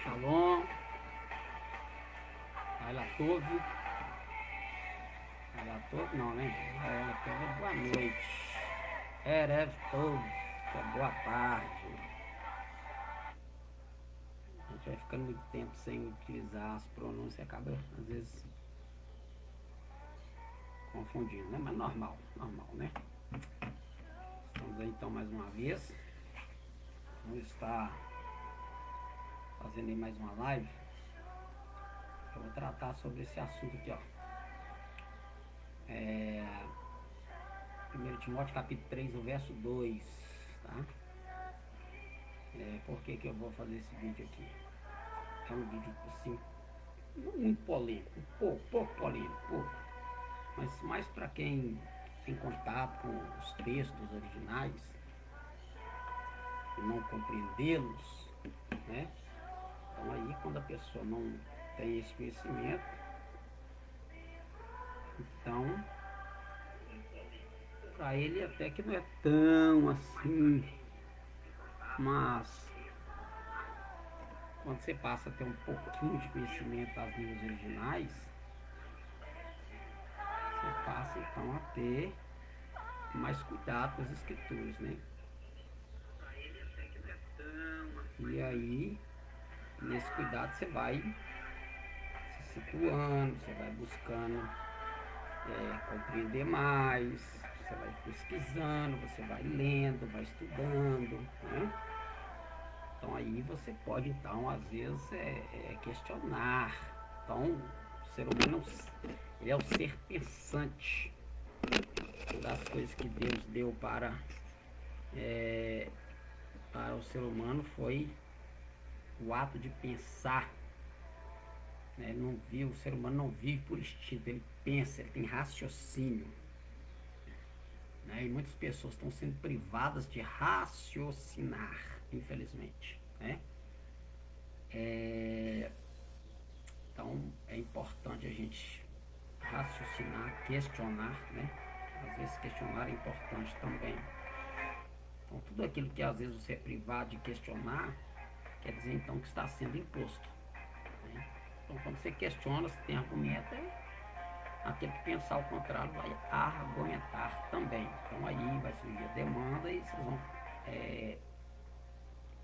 Shalom, Laila Tove, Laila Tove não, né? Laila Tove é boa noite. Erev Tov, que é boa tarde. A gente vai ficando muito tempo sem utilizar as pronúncias e acaba, às vezes, confundindo, né? Mas normal, né? Estamos aí então mais uma vez. Vamos estar fazendo aí mais uma live. Eu vou tratar sobre esse assunto aqui, ó. 1 Timóteo capítulo 3, o verso 2, tá? Por que eu vou fazer esse vídeo aqui? É um vídeo assim, não muito polêmico, pouco polêmico, mas mais para quem tem contato com os textos originais e não compreendê-los, né? Então aí quando a pessoa não tem esse conhecimento, então para ele até que não é tão assim, mas quando você passa a ter um pouquinho de conhecimento das línguas originais, você passa então a ter mais cuidado com as escrituras, né? E aí, nesse cuidado, você vai se situando, você vai buscando compreender mais, você vai pesquisando, você vai lendo, vai estudando, né? Então aí você pode, então, às vezes, questionar. Então, o ser humano ele é o ser pensante. Das coisas que Deus deu para o ser humano foi o ato de pensar, né? Ele não vive, o ser humano não vive por instinto, ele pensa, ele tem raciocínio, né? E muitas pessoas estão sendo privadas de raciocinar, infelizmente, né? Então é importante a gente raciocinar, questionar, né? Às vezes questionar é importante também. Então tudo aquilo que às vezes você é privado de questionar, quer dizer então que está sendo imposto, né? Então quando você questiona, você tem argumento, aquele que pensar o contrário vai argumentar também. Então aí vai surgir a demanda e vocês vão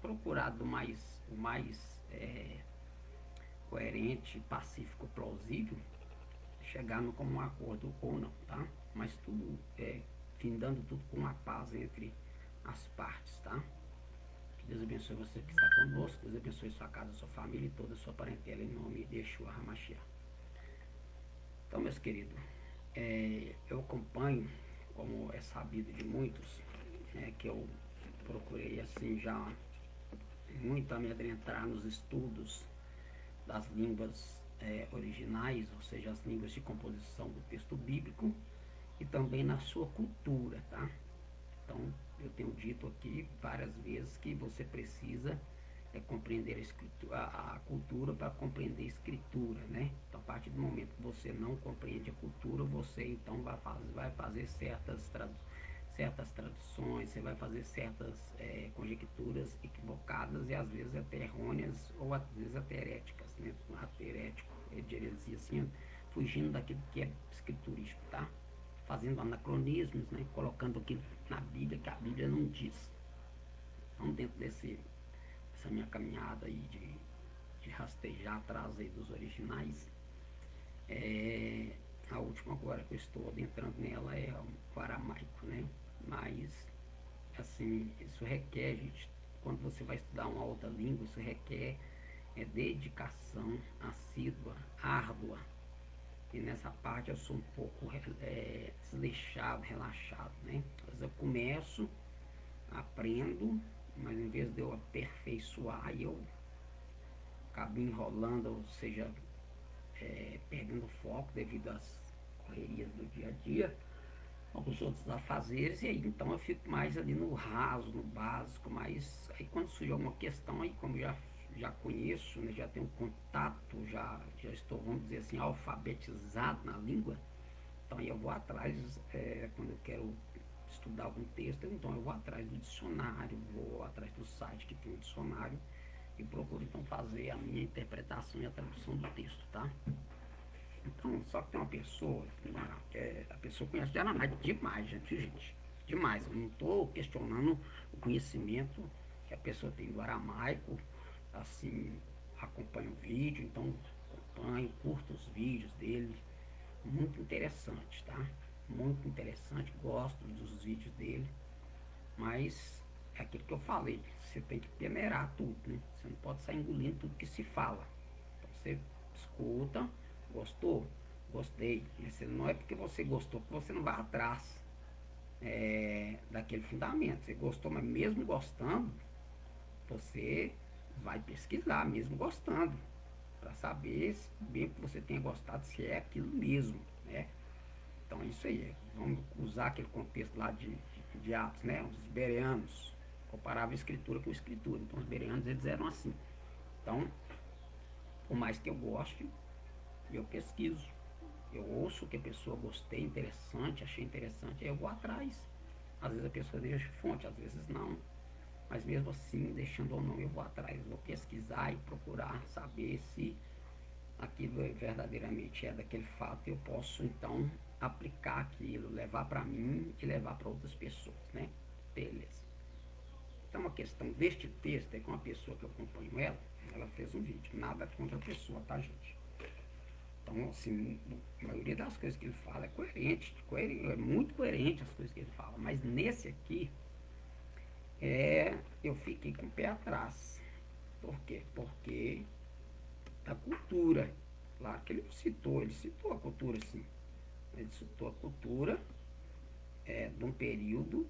procurar o mais coerente, pacífico, plausível, chegar no comum acordo ou não, tá? Mas tudo findando tudo com a paz entre as partes, tá? Que Deus abençoe você que está conosco, Deus abençoe sua casa, sua família e toda a sua parentela em nome de Yeshua HaMashiach. Então, meus queridos, eu acompanho, como é sabido de muitos, que eu procurei assim já muito amedrentar nos estudos das línguas originais, ou seja, as línguas de composição do texto bíblico e também na sua cultura, tá? Então, eu tenho dito aqui várias vezes que você precisa compreender a cultura para compreender a escritura, né? Então, a partir do momento que você não compreende a cultura, você então vai fazer certas traduções, você vai fazer certas conjecturas equivocadas e às vezes até errôneas ou às vezes até heréticas, né? Ato herético, de heresia assim, fugindo daquilo que é escriturístico, tá? Fazendo anacronismos, né? Colocando aquilo na Bíblia que a Bíblia não diz. Então, dentro dessa minha caminhada aí de rastejar atrás aí dos originais, a última agora que eu estou adentrando nela é o aramaico, né? Mas, assim, isso requer, gente, quando você vai estudar uma outra língua, isso requer dedicação assídua, árdua. E nessa parte eu sou um pouco desleixado, relaxado, né? Às vezes eu começo, aprendo, mas em vez de eu aperfeiçoar, eu acabo enrolando, ou seja, perdendo foco devido às correrias do dia a dia, alguns outros afazeres, e aí então eu fico mais ali no raso, no básico, mas aí quando surge alguma questão, aí como já conheço, né, já tenho contato, já estou, vamos dizer assim, alfabetizado na língua, então aí eu vou atrás, quando eu quero estudar algum texto, então eu vou atrás do dicionário, vou atrás do site que tem um dicionário, e procuro então fazer a minha interpretação e a tradução do texto, tá? Então, só que tem uma pessoa, a pessoa conhece de aramaico demais, gente, demais. Eu não estou questionando o conhecimento que a pessoa tem do aramaico, assim, acompanha o vídeo, então acompanho, curto os vídeos dele, muito interessante, tá? Muito interessante, gosto dos vídeos dele, mas é aquilo que eu falei, você tem que peneirar tudo, né? Você não pode sair engolindo tudo que se fala. Então você escuta, gostou? Gostei. Mas não é porque você gostou que você não vai atrás daquele fundamento. Você gostou, mas mesmo gostando, você vai pesquisar, mesmo gostando, para saber se bem que você tenha gostado, se é aquilo mesmo, né? Então é isso aí. Vamos usar aquele contexto lá de Atos, né? Os bereanos comparavam a escritura com a escritura. Então os bereanos eles eram assim. Então, por mais que eu goste, eu pesquiso. Eu ouço o que a pessoa gostei, interessante, achei interessante, aí eu vou atrás. Às vezes a pessoa deixa fonte, às vezes não. Mas mesmo assim, deixando ou não, eu vou atrás. Vou pesquisar e procurar saber se aquilo verdadeiramente é daquele fato. Eu posso então aplicar aquilo, levar para mim e levar para outras pessoas, né? Beleza. Então a questão deste texto é que uma pessoa que eu acompanho ela fez um vídeo. Nada contra a pessoa, tá, gente? Então, assim, a maioria das coisas que ele fala é coerente, é muito coerente as coisas que ele fala. Mas nesse aqui, eu fiquei com o pé atrás. Por quê? Porque da cultura. Claro que ele citou a cultura, sim. Ele citou a cultura de um período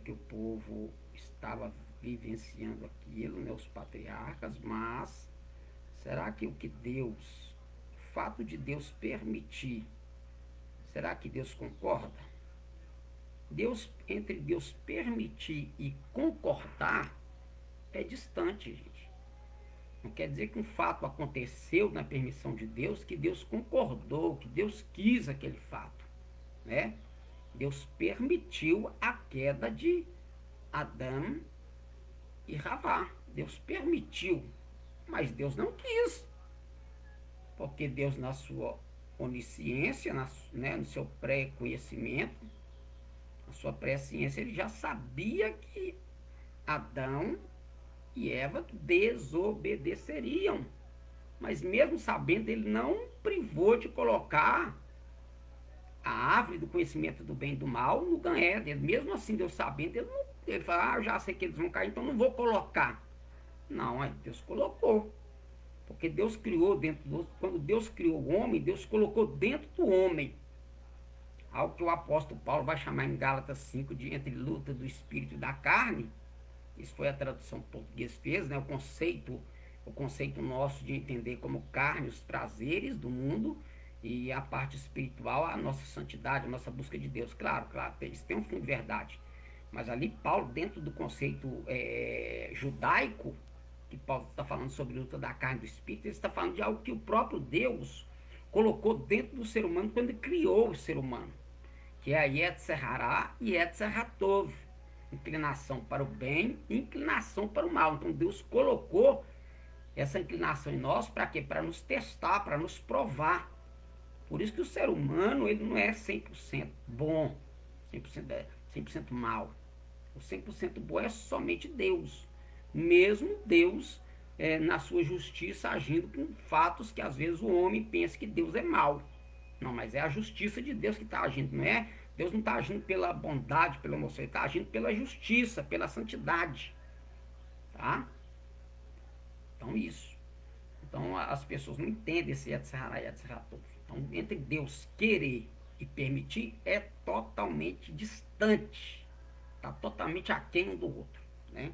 que o povo estava vivenciando aquilo, né, os patriarcas, mas será que o fato de Deus permitir, será que Deus concorda? Entre Deus permitir e concordar é distante, gente. Não quer dizer que um fato aconteceu na permissão de Deus, que Deus concordou, que Deus quis aquele fato, né? Deus permitiu a queda de Adão e Havá. Deus permitiu, mas Deus não quis. Porque Deus, na sua onisciência, no seu pré-conhecimento, na sua pré-ciência, ele já sabia que Adão e Eva desobedeceriam. Mas mesmo sabendo, ele não privou de colocar a árvore do conhecimento do bem e do mal no Gan-Éden. Mesmo assim, Deus sabendo, ele fala, eu já sei que eles vão cair, então não vou colocar. Não, Deus colocou. Porque Deus criou quando Deus criou o homem, Deus colocou dentro do homem algo que o apóstolo Paulo vai chamar em Gálatas 5 de entre luta do espírito e da carne. Isso foi a tradução portuguesa fez, né? O conceito nosso de entender como carne, os prazeres do mundo e a parte espiritual, a nossa santidade, a nossa busca de Deus. Claro, isso tem um fundo de verdade. Mas ali Paulo, dentro do conceito judaico, que Paulo está falando sobre a luta da carne e do espírito, ele está falando de algo que o próprio Deus colocou dentro do ser humano quando ele criou o ser humano, que é a Yetzer Hará e Yetzer Hatov, inclinação para o bem e inclinação para o mal. Então Deus colocou essa inclinação em nós para quê? Para nos testar, para nos provar. Por isso que o ser humano ele não é 100% bom, 100% mal. O 100% bom é somente Deus. Mesmo Deus, na sua justiça, agindo com fatos que às vezes o homem pensa que Deus é mau. Não, mas é a justiça de Deus que está agindo, não é? Deus não está agindo pela bondade, pela emoção, ele está agindo pela justiça, pela santidade. Tá? Então isso. Então as pessoas não entendem esse Yetzer Hará e Yetzer Hatov. Então entre Deus querer e permitir é totalmente distante. Está totalmente aquém um do outro, né?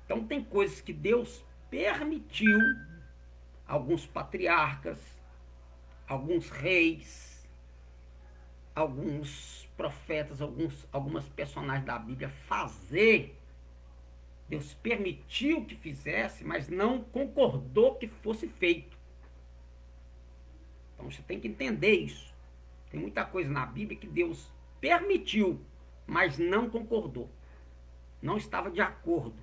Então tem coisas que Deus permitiu, alguns patriarcas, alguns reis, alguns profetas, algumas personagens da Bíblia fazer. Deus permitiu que fizesse, mas não concordou que fosse feito. Então você tem que entender isso. Tem muita coisa na Bíblia que Deus permitiu, mas não concordou. Não estava de acordo.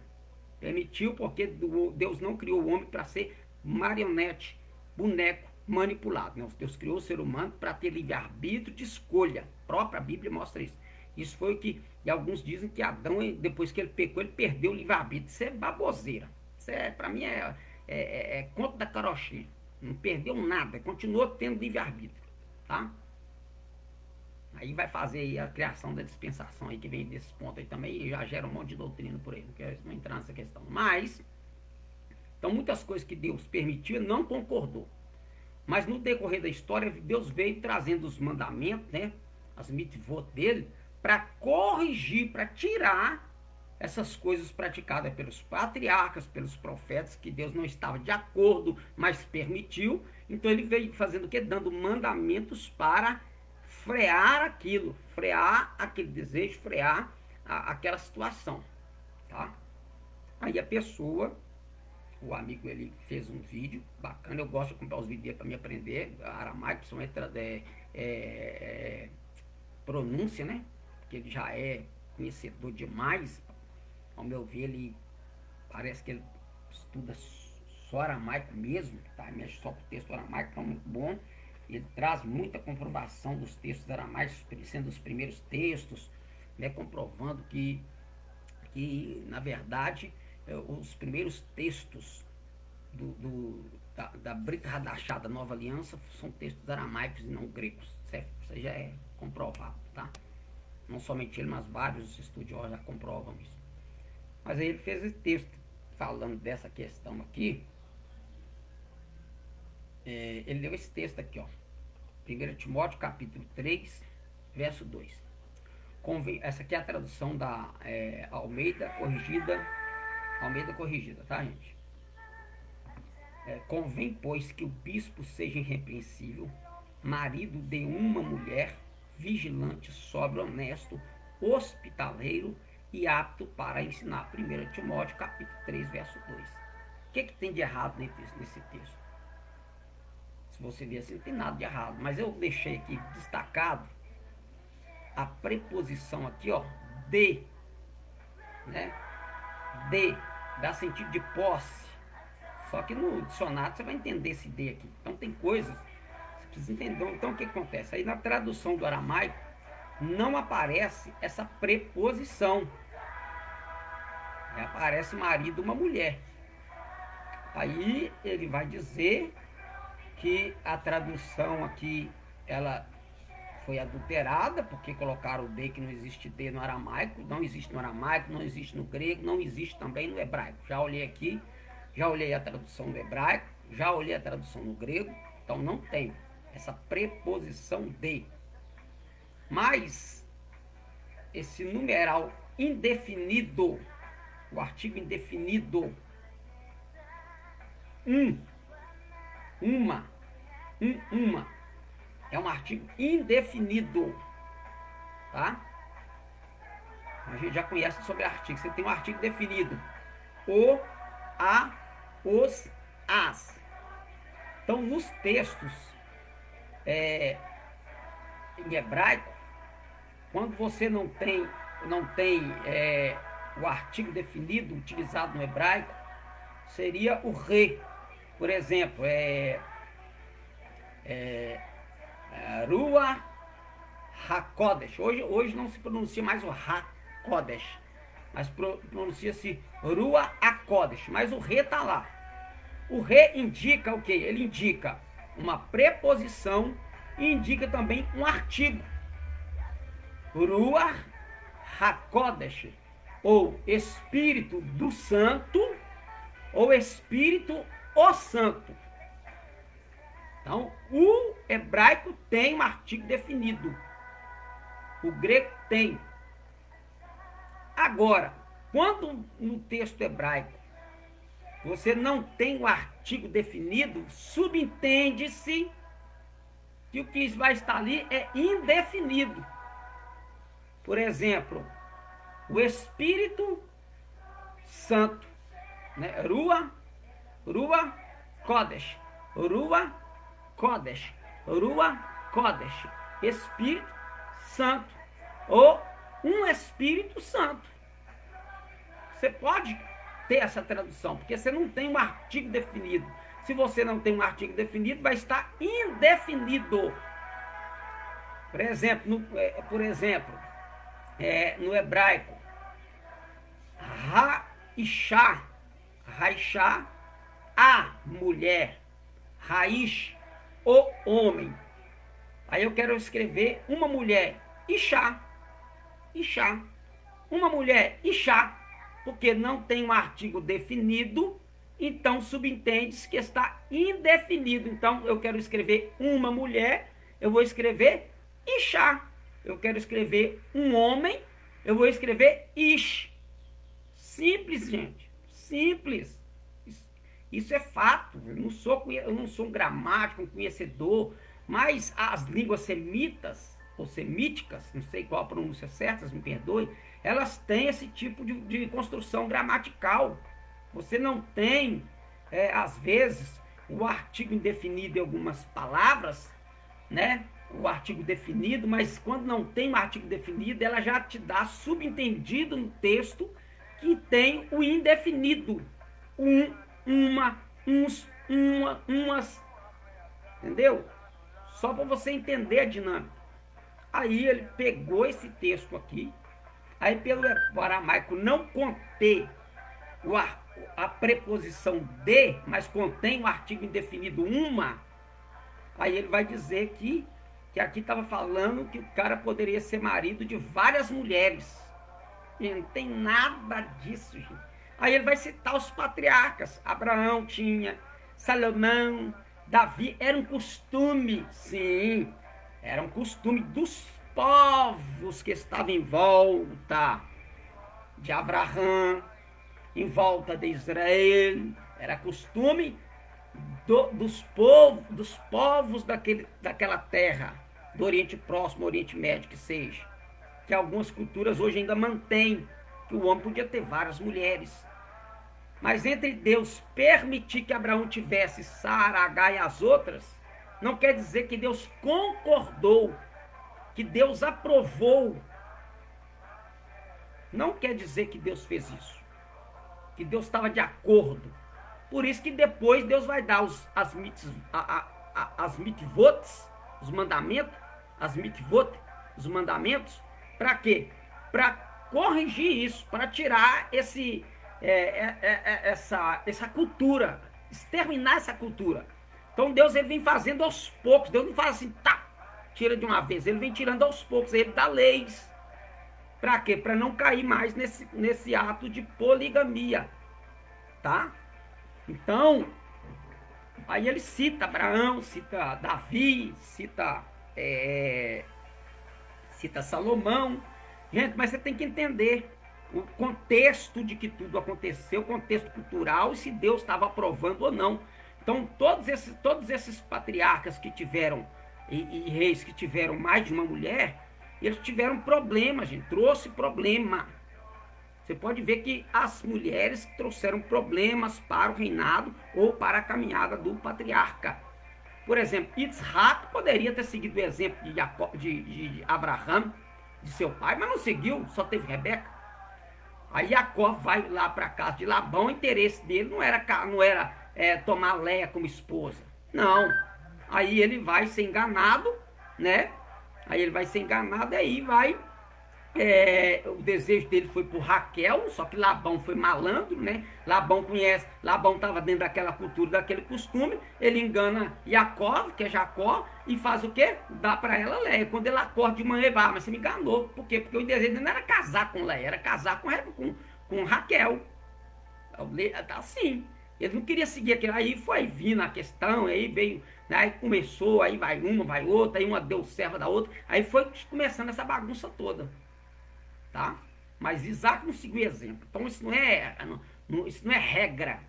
Permitiu porque Deus não criou o homem para ser marionete, boneco, manipulado. Não, Deus criou o ser humano para ter livre-arbítrio de escolha. A própria Bíblia mostra isso. Isso foi o que, e alguns dizem que Adão, depois que ele pecou, ele perdeu o livre-arbítrio. Isso é baboseira. Isso para mim é conto da carochinha. Não perdeu nada, continuou tendo livre-arbítrio, tá? Aí vai fazer aí a criação da dispensação aí, que vem desses pontos aí também, e já gera um monte de doutrina por aí, não quero entrar nessa questão. Mas, então muitas coisas que Deus permitiu, não concordou. Mas no decorrer da história, Deus veio trazendo os mandamentos, né, as mitzvot dele, para corrigir, para tirar essas coisas praticadas pelos patriarcas, pelos profetas, que Deus não estava de acordo, mas permitiu. Então ele veio fazendo o quê? Dando mandamentos para frear aquilo, frear aquele desejo, frear aquela situação, tá? Aí a pessoa, o amigo, ele fez um vídeo bacana, eu gosto de comprar os vídeos dele para me aprender aramaico, principalmente pronúncia, né? Porque ele já é conhecedor demais. Ao meu ver, ele parece que ele estuda só aramaico mesmo, tá? Mexe só com o texto aramaico, então é muito bom. Ele traz muita comprovação dos textos aramaicos, sendo os primeiros textos, né? Comprovando que na verdade, os primeiros textos da Brit Hadashah, da Nova Aliança, são textos aramaicos e não gregos. Certo? Isso já é comprovado, tá? Não somente ele, mas vários estudiosos já comprovam isso. Mas aí ele fez esse texto falando dessa questão aqui. Ele deu esse texto aqui, ó. 1 Timóteo capítulo 3, verso 2. Essa aqui é a tradução da Almeida corrigida, tá, gente? Convém, pois, que o bispo seja irrepreensível, marido de uma mulher, vigilante, sóbrio, honesto, hospitaleiro e apto para ensinar. 1 Timóteo capítulo 3, verso 2. O que tem de errado nesse texto? Se você ver assim, não tem nada de errado. Mas eu deixei aqui destacado a preposição aqui, ó, de, né? De, dá sentido de posse. Só que no dicionário você vai entender esse de aqui. Então tem coisas, você precisa entender. Então o que acontece? Aí na tradução do aramaico, não aparece essa preposição. Aí aparece marido uma mulher. Aí ele vai dizer que a tradução aqui, ela foi adulterada, porque colocaram o de, que não existe de no aramaico, não existe no aramaico, não existe no grego, não existe também no hebraico. Já olhei aqui, já olhei a tradução no hebraico, já olhei a tradução no grego, então não tem essa preposição de. Mas esse numeral indefinido, o artigo indefinido, uma, é um artigo indefinido, tá? A gente já conhece sobre artigo. Você tem um artigo definido: o, a, os, as. Então, nos textos em hebraico, quando você não tem o artigo definido utilizado no hebraico, seria o re. Por exemplo, Ruach HaKodesh. Hoje não se pronuncia mais o HaKodesh, mas pronuncia-se Ruach HaKodesh. Mas o re está lá. O re indica o quê? Ele indica uma preposição e indica também um artigo. Ruach HaKodesh, ou Espírito do Santo, ou Espírito o Santo. Então, o hebraico tem um artigo definido. O grego tem. Agora, quando no texto hebraico você não tem o artigo definido, subentende-se que o que vai estar ali é indefinido. Por exemplo, o Espírito Santo, né? Ruach Kodesh, Ruach Kodesh, Ruach Kodesh, Espírito Santo, ou um Espírito Santo. Você pode ter essa tradução, porque você não tem um artigo definido. Se você não tem um artigo definido, vai estar indefinido. Por exemplo, no hebraico, Raishá, Raishá, a mulher, Raish, o homem. Aí eu quero escrever uma mulher, Ishá, Ishá. Uma mulher, Ishá, porque não tem um artigo definido, então subentende-se que está indefinido. Então eu quero escrever uma mulher, eu vou escrever Ishá. Eu quero escrever um homem, eu vou escrever Ish. Simples, gente. Simples. Isso é fato. Eu não sou um gramático, um conhecedor, mas as línguas semitas, ou semíticas, não sei qual a pronúncia certa, me perdoe, elas têm esse tipo de construção gramatical. Você não tem, às vezes, o artigo indefinido em algumas palavras, né? O artigo definido, mas quando não tem um artigo definido, ela já te dá subentendido no texto que tem o indefinido. Uma, uns, umas. Entendeu? Só para você entender a dinâmica. Aí ele pegou esse texto aqui, aí pelo aramaico não conter a preposição de, mas contém um artigo indefinido uma, aí ele vai dizer que aqui estava falando que o cara poderia ser marido de várias mulheres. E não tem nada disso, gente. Aí ele vai citar os patriarcas. Abraão tinha, Salomão, Davi. Era um costume, sim, era um costume dos povos que estavam em volta de Abraão, em volta de Israel. Era costume dos povos daquela terra, do Oriente Próximo, Oriente Médio, que seja. Que algumas culturas hoje ainda mantêm que o homem podia ter várias mulheres. Mas entre Deus permitir que Abraão tivesse Sara, Agar e as outras, não quer dizer que Deus concordou, que Deus aprovou. Não quer dizer que Deus fez isso, que Deus estava de acordo. Por isso que depois Deus vai dar as mitzvot, os mandamentos, os mandamentos, para quê? Para corrigir isso, para tirar essa cultura, exterminar essa cultura. Então Deus ele vem fazendo aos poucos. Deus não faz assim, tá, tira de uma vez. Ele vem tirando aos poucos. Ele dá leis. Para quê? Para não cair mais nesse ato de poligamia, tá? Então, aí ele cita Abraão, cita Davi, cita Salomão. Gente, mas você tem que entender o contexto de que tudo aconteceu, o contexto cultural e se Deus estava aprovando ou não. Então, todos esses patriarcas que tiveram e reis que tiveram mais de uma mulher, eles tiveram problema, gente, trouxe problema. Você pode ver que as mulheres trouxeram problemas para o reinado ou para a caminhada do patriarca. Por exemplo, Isaac poderia ter seguido o exemplo de Abraão, de seu pai, mas não seguiu, só teve Rebeca. Aí Jacó vai lá para a casa de Labão, o interesse dele não era tomar Léia como esposa. Não. Aí ele vai ser enganado, né? Aí ele vai ser enganado e aí vai... o desejo dele foi por Raquel, só que Labão foi malandro, né? Labão estava dentro daquela cultura, daquele costume. Ele engana Jacó, que é Jacó, e faz o quê? Dá para ela Léia. Quando ele acorda de manhã, ele vai, mas você me enganou. Por quê? Porque o desejo dele não era casar com Léia, era casar com Raquel. Assim. Ele não queria seguir aquilo. Aí foi vindo a questão, aí veio, né? Aí começou, aí vai uma, vai outra, aí uma deu serva da outra. Aí foi começando essa bagunça toda. Tá? Mas Isaac não seguiu exemplo. Então isso não é regra.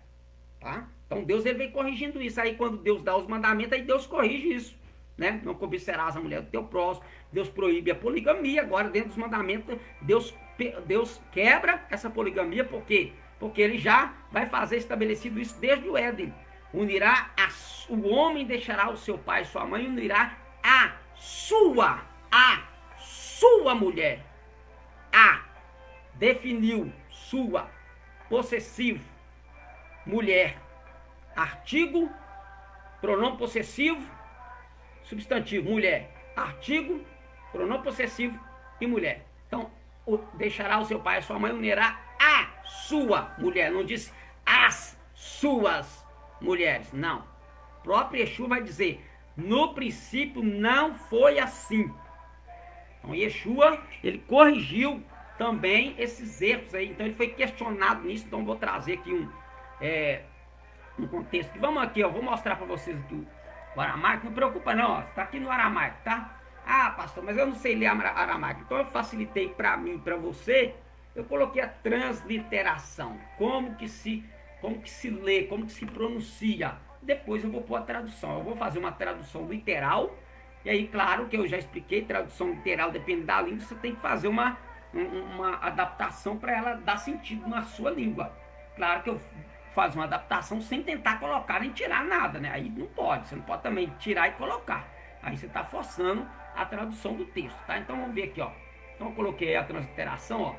Tá? Então Deus ele vem corrigindo isso. Aí quando Deus dá os mandamentos, aí Deus corrige isso. Né? Não cobiçarás a mulher do teu próximo. Deus proíbe a poligamia. Agora dentro dos mandamentos, Deus quebra essa poligamia. Por quê? Porque ele já vai fazer estabelecido isso desde o Éden. O homem deixará o seu pai e sua mãe e unirá a sua mulher. Definiu sua. possessivo, mulher. Artigo, pronome possessivo, substantivo, mulher. Artigo, pronome possessivo e mulher. Então, deixará o seu pai e a sua mãe unirá a sua mulher. Não disse as suas mulheres. Não. O próprio Yeshua vai dizer, no princípio não foi assim. Então, Yeshua, ele corrigiu também esses erros aí. Então, ele foi questionado nisso. Então, vou trazer aqui um contexto. Vamos aqui, ó. Vou mostrar para vocês aqui o aramaico. Não preocupa não, ó. Está aqui no aramaico, tá? Ah, pastor, mas eu não sei ler aramaico. Então, eu facilitei para mim e para você. Eu coloquei a transliteração. Como que se lê, como que se pronuncia. Depois eu vou pôr a tradução. Eu vou fazer uma tradução literal. E aí, claro que eu já expliquei, tradução literal, depende da língua, você tem que fazer uma adaptação para ela dar sentido na sua língua. Claro que eu faço uma adaptação sem tentar colocar nem tirar nada, né? Aí não pode, você não pode também tirar e colocar. Aí você está forçando a tradução do texto, tá? Então vamos ver aqui, ó. Então eu coloquei a transliteração, ó.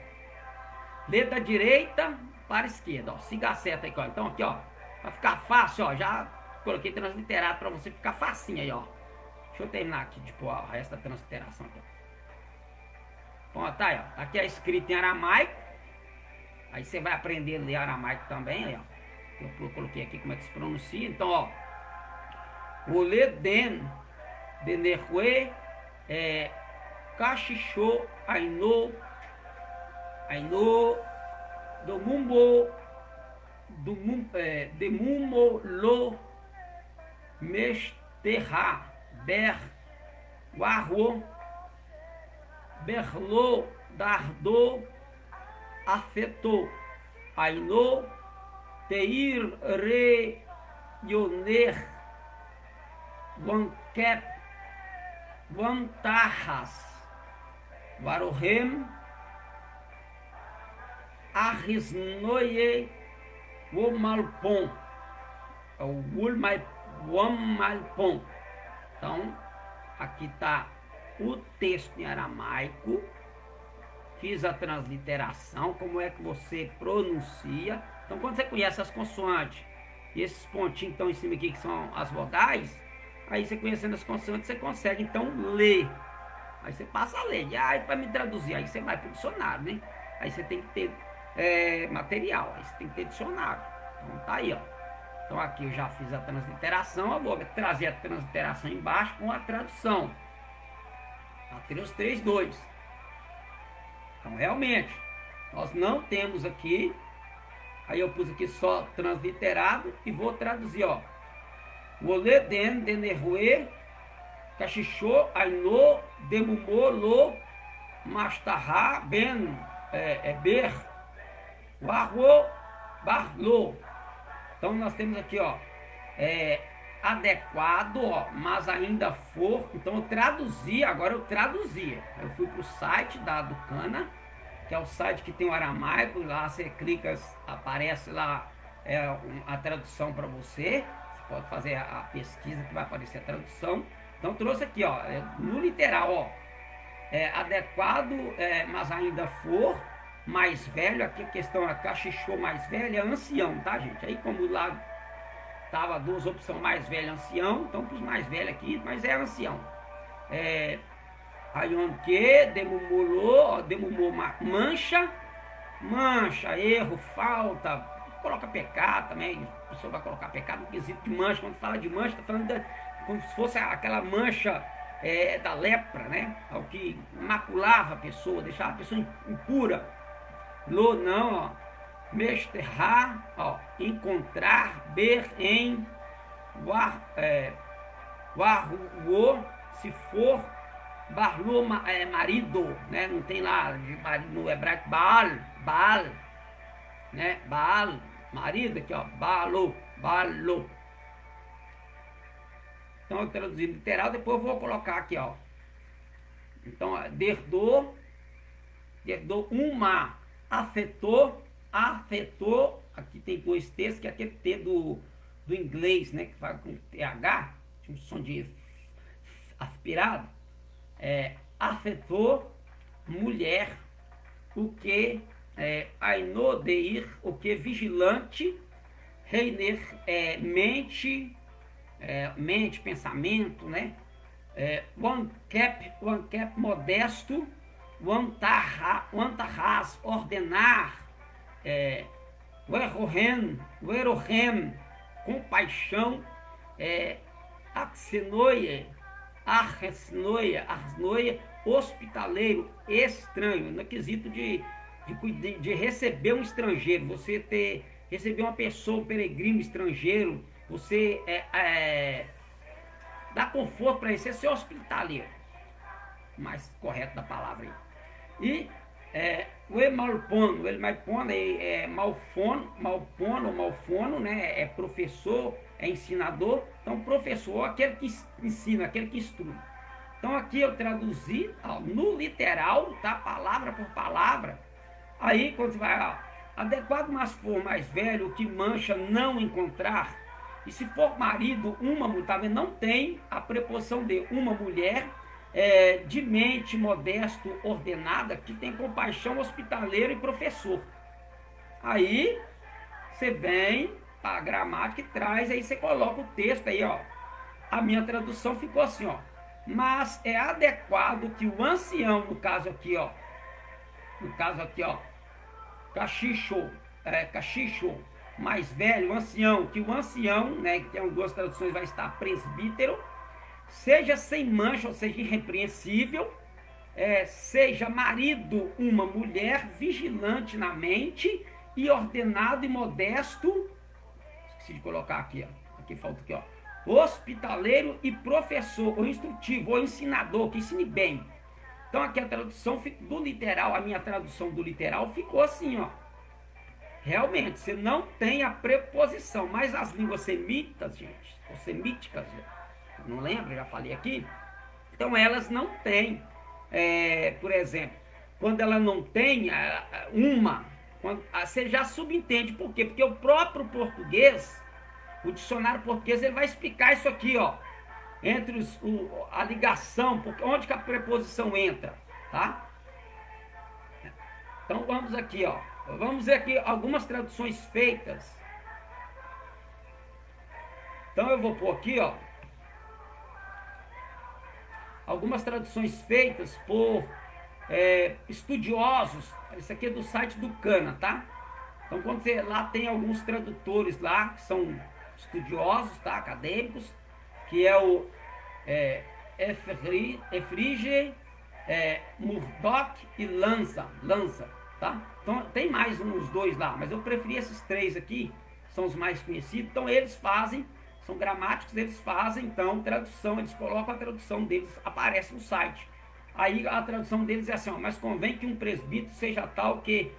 Lê da direita para a esquerda, ó. Siga a seta aqui, ó. Então aqui, ó, para ficar fácil, ó, já coloquei transliterado para você ficar facinho aí, ó. Deixa eu terminar aqui, tipo, ó, o resto da transliteração aqui. Bom, tá aí, ó. Aqui é escrito em aramaico. Aí você vai aprender a ler aramaico também, aí, ó. Eu coloquei aqui como é que se pronuncia. Então, ó. Oleden, Denerue, Cachichô, Ainô, Domumbo, Demumo, Lo, Mesterra, Ber, Guarro, Berlo, Dardo, Afetou, Ainô, Teir, Re, Yoner, Wankep, Wantarras, Warohem, Arrisnoye, Womalpon, Womalpon. Então, aqui está o texto em aramaico. Fiz a transliteração, como é que você pronuncia. Então, quando você conhece as consoantes e esses pontinhos que estão em cima aqui, que são as vogais, aí você conhecendo as consoantes, você consegue, então, ler. Aí você passa a ler. E aí, para me traduzir, aí você vai para o dicionário, né? Aí você tem que ter material, aí você tem que ter dicionário. Então, tá aí, ó. Então, aqui eu já fiz a transliteração, eu vou trazer a transliteração embaixo com a tradução. Mateus 3:2. Então, realmente, nós não temos aqui. Aí eu pus aqui só transliterado e vou traduzir, ó. Oleden, Denerue, Cachichô, Ainô, Demumô, Lo, Mastarra, Ben, Ber, Barro, Barlo. Então nós temos aqui, ó, adequado, ó, mas ainda for. Então eu traduzi, agora eu traduzi. Eu fui pro site da Ducana, que é o site que tem o aramaico. Lá você clica, aparece lá a tradução para você. Você pode fazer a pesquisa que vai aparecer a tradução. Então trouxe aqui, ó, no literal, ó, adequado, mas ainda for. Mais velho, aqui a questão é cachichô mais velho, é ancião, tá, gente? Aí como lá tava duas opções, mais velho e ancião, então pros mais velhos aqui, mas é ancião. Ayonque, demumulô, demumô, mancha, erro, falta, coloca pecado também, a pessoa vai colocar pecado no quesito de mancha. Quando fala de mancha, tá falando como se fosse aquela mancha da lepra, né? O que maculava a pessoa, deixava a pessoa impura. Lo não, ó. Mesterrar, ó. Encontrar, ber em, guarro, se for, barlo, marido, né? Não tem lá de marido no hebraico, Baal, né? Baal, marido aqui, ó. Balo. Então eu traduzi literal, depois eu vou colocar aqui, ó. Então, derdou, uma. Afetou, aqui tem dois T's, que é aquele T do inglês, né, que faz com TH, um som de aspirado. Afetou, mulher, o que Ainodeir, o que? Vigilante. Reiner, mente, pensamento, né? One cap, modesto. One tahas, ordenar. Werohem, compaixão. Axenoia, arsnoia, hospitaleiro, estranho, no quesito de receber um estrangeiro, você receber uma pessoa, um peregrino estrangeiro, você dá conforto para ele, você ser hospitaleiro, mais correto da palavra aí. E o malpono é malfono, né? É professor, é ensinador. Então, professor é aquele que ensina, aquele que instrui. Então, aqui eu traduzi no literal, tá? Palavra por palavra. Aí, quando você vai, adequado, mas for mais velho, o que mancha não encontrar. E se for marido, uma mulher, tá vendo? Não tem a preposição de uma mulher. De mente, modesto, ordenada, que tem compaixão, hospitaleiro e professor. Aí você vem para a gramática e traz, aí você coloca o texto aí, ó. A minha tradução ficou assim, ó. Mas é adequado que o ancião, no caso aqui, ó, cachicho, mais velho, ancião, que o ancião, né, que tem duas traduções, vai estar presbítero, seja sem mancha, ou seja, irrepreensível, seja marido uma mulher, vigilante na mente e ordenado e modesto, esqueci de colocar aqui, ó, aqui falta aqui, ó, hospitaleiro e professor, ou instrutivo, ou ensinador, que ensine bem. Então aqui a tradução do literal, a minha tradução do literal ficou assim, ó. Realmente, você não tem a preposição, mas as línguas semitas, gente, ou semíticas, não lembro, já falei aqui. Então elas não têm, por exemplo, quando ela não tem você já subentende. Por quê? Porque o próprio português, o dicionário português, ele vai explicar isso aqui, ó, entre a ligação, onde que a preposição entra, tá? Então vamos aqui, ó, vamos ver aqui algumas traduções feitas. Então eu vou pôr aqui, ó, algumas traduções feitas por estudiosos. Isso aqui é do site do Cana, tá? Então, quando você lá tem alguns tradutores lá que são estudiosos, tá? Acadêmicos, que é o Efrige, Murdoch e Lanza, tá? Então, tem mais uns dois lá, mas eu preferi esses três aqui, são os mais conhecidos. Então, eles fazem, são gramáticos, eles fazem, então, tradução, eles colocam a tradução deles, aparece no site. Aí a tradução deles é assim, ó, mas convém que um presbítero seja tal que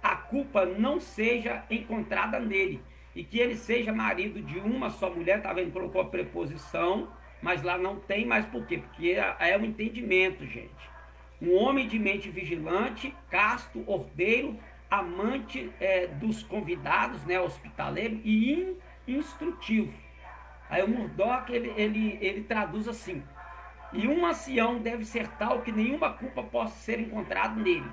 a culpa não seja encontrada nele, e que ele seja marido de uma só mulher, tá vendo? Colocou a preposição, mas lá não tem mais. Por quê? Porque é um entendimento, gente. Um homem de mente vigilante, casto, ordeiro, amante dos convidados, né, hospitaleiro e instrutivo. Aí o Murdoch, ele traduz assim: e um ancião deve ser tal que nenhuma culpa possa ser encontrada nele.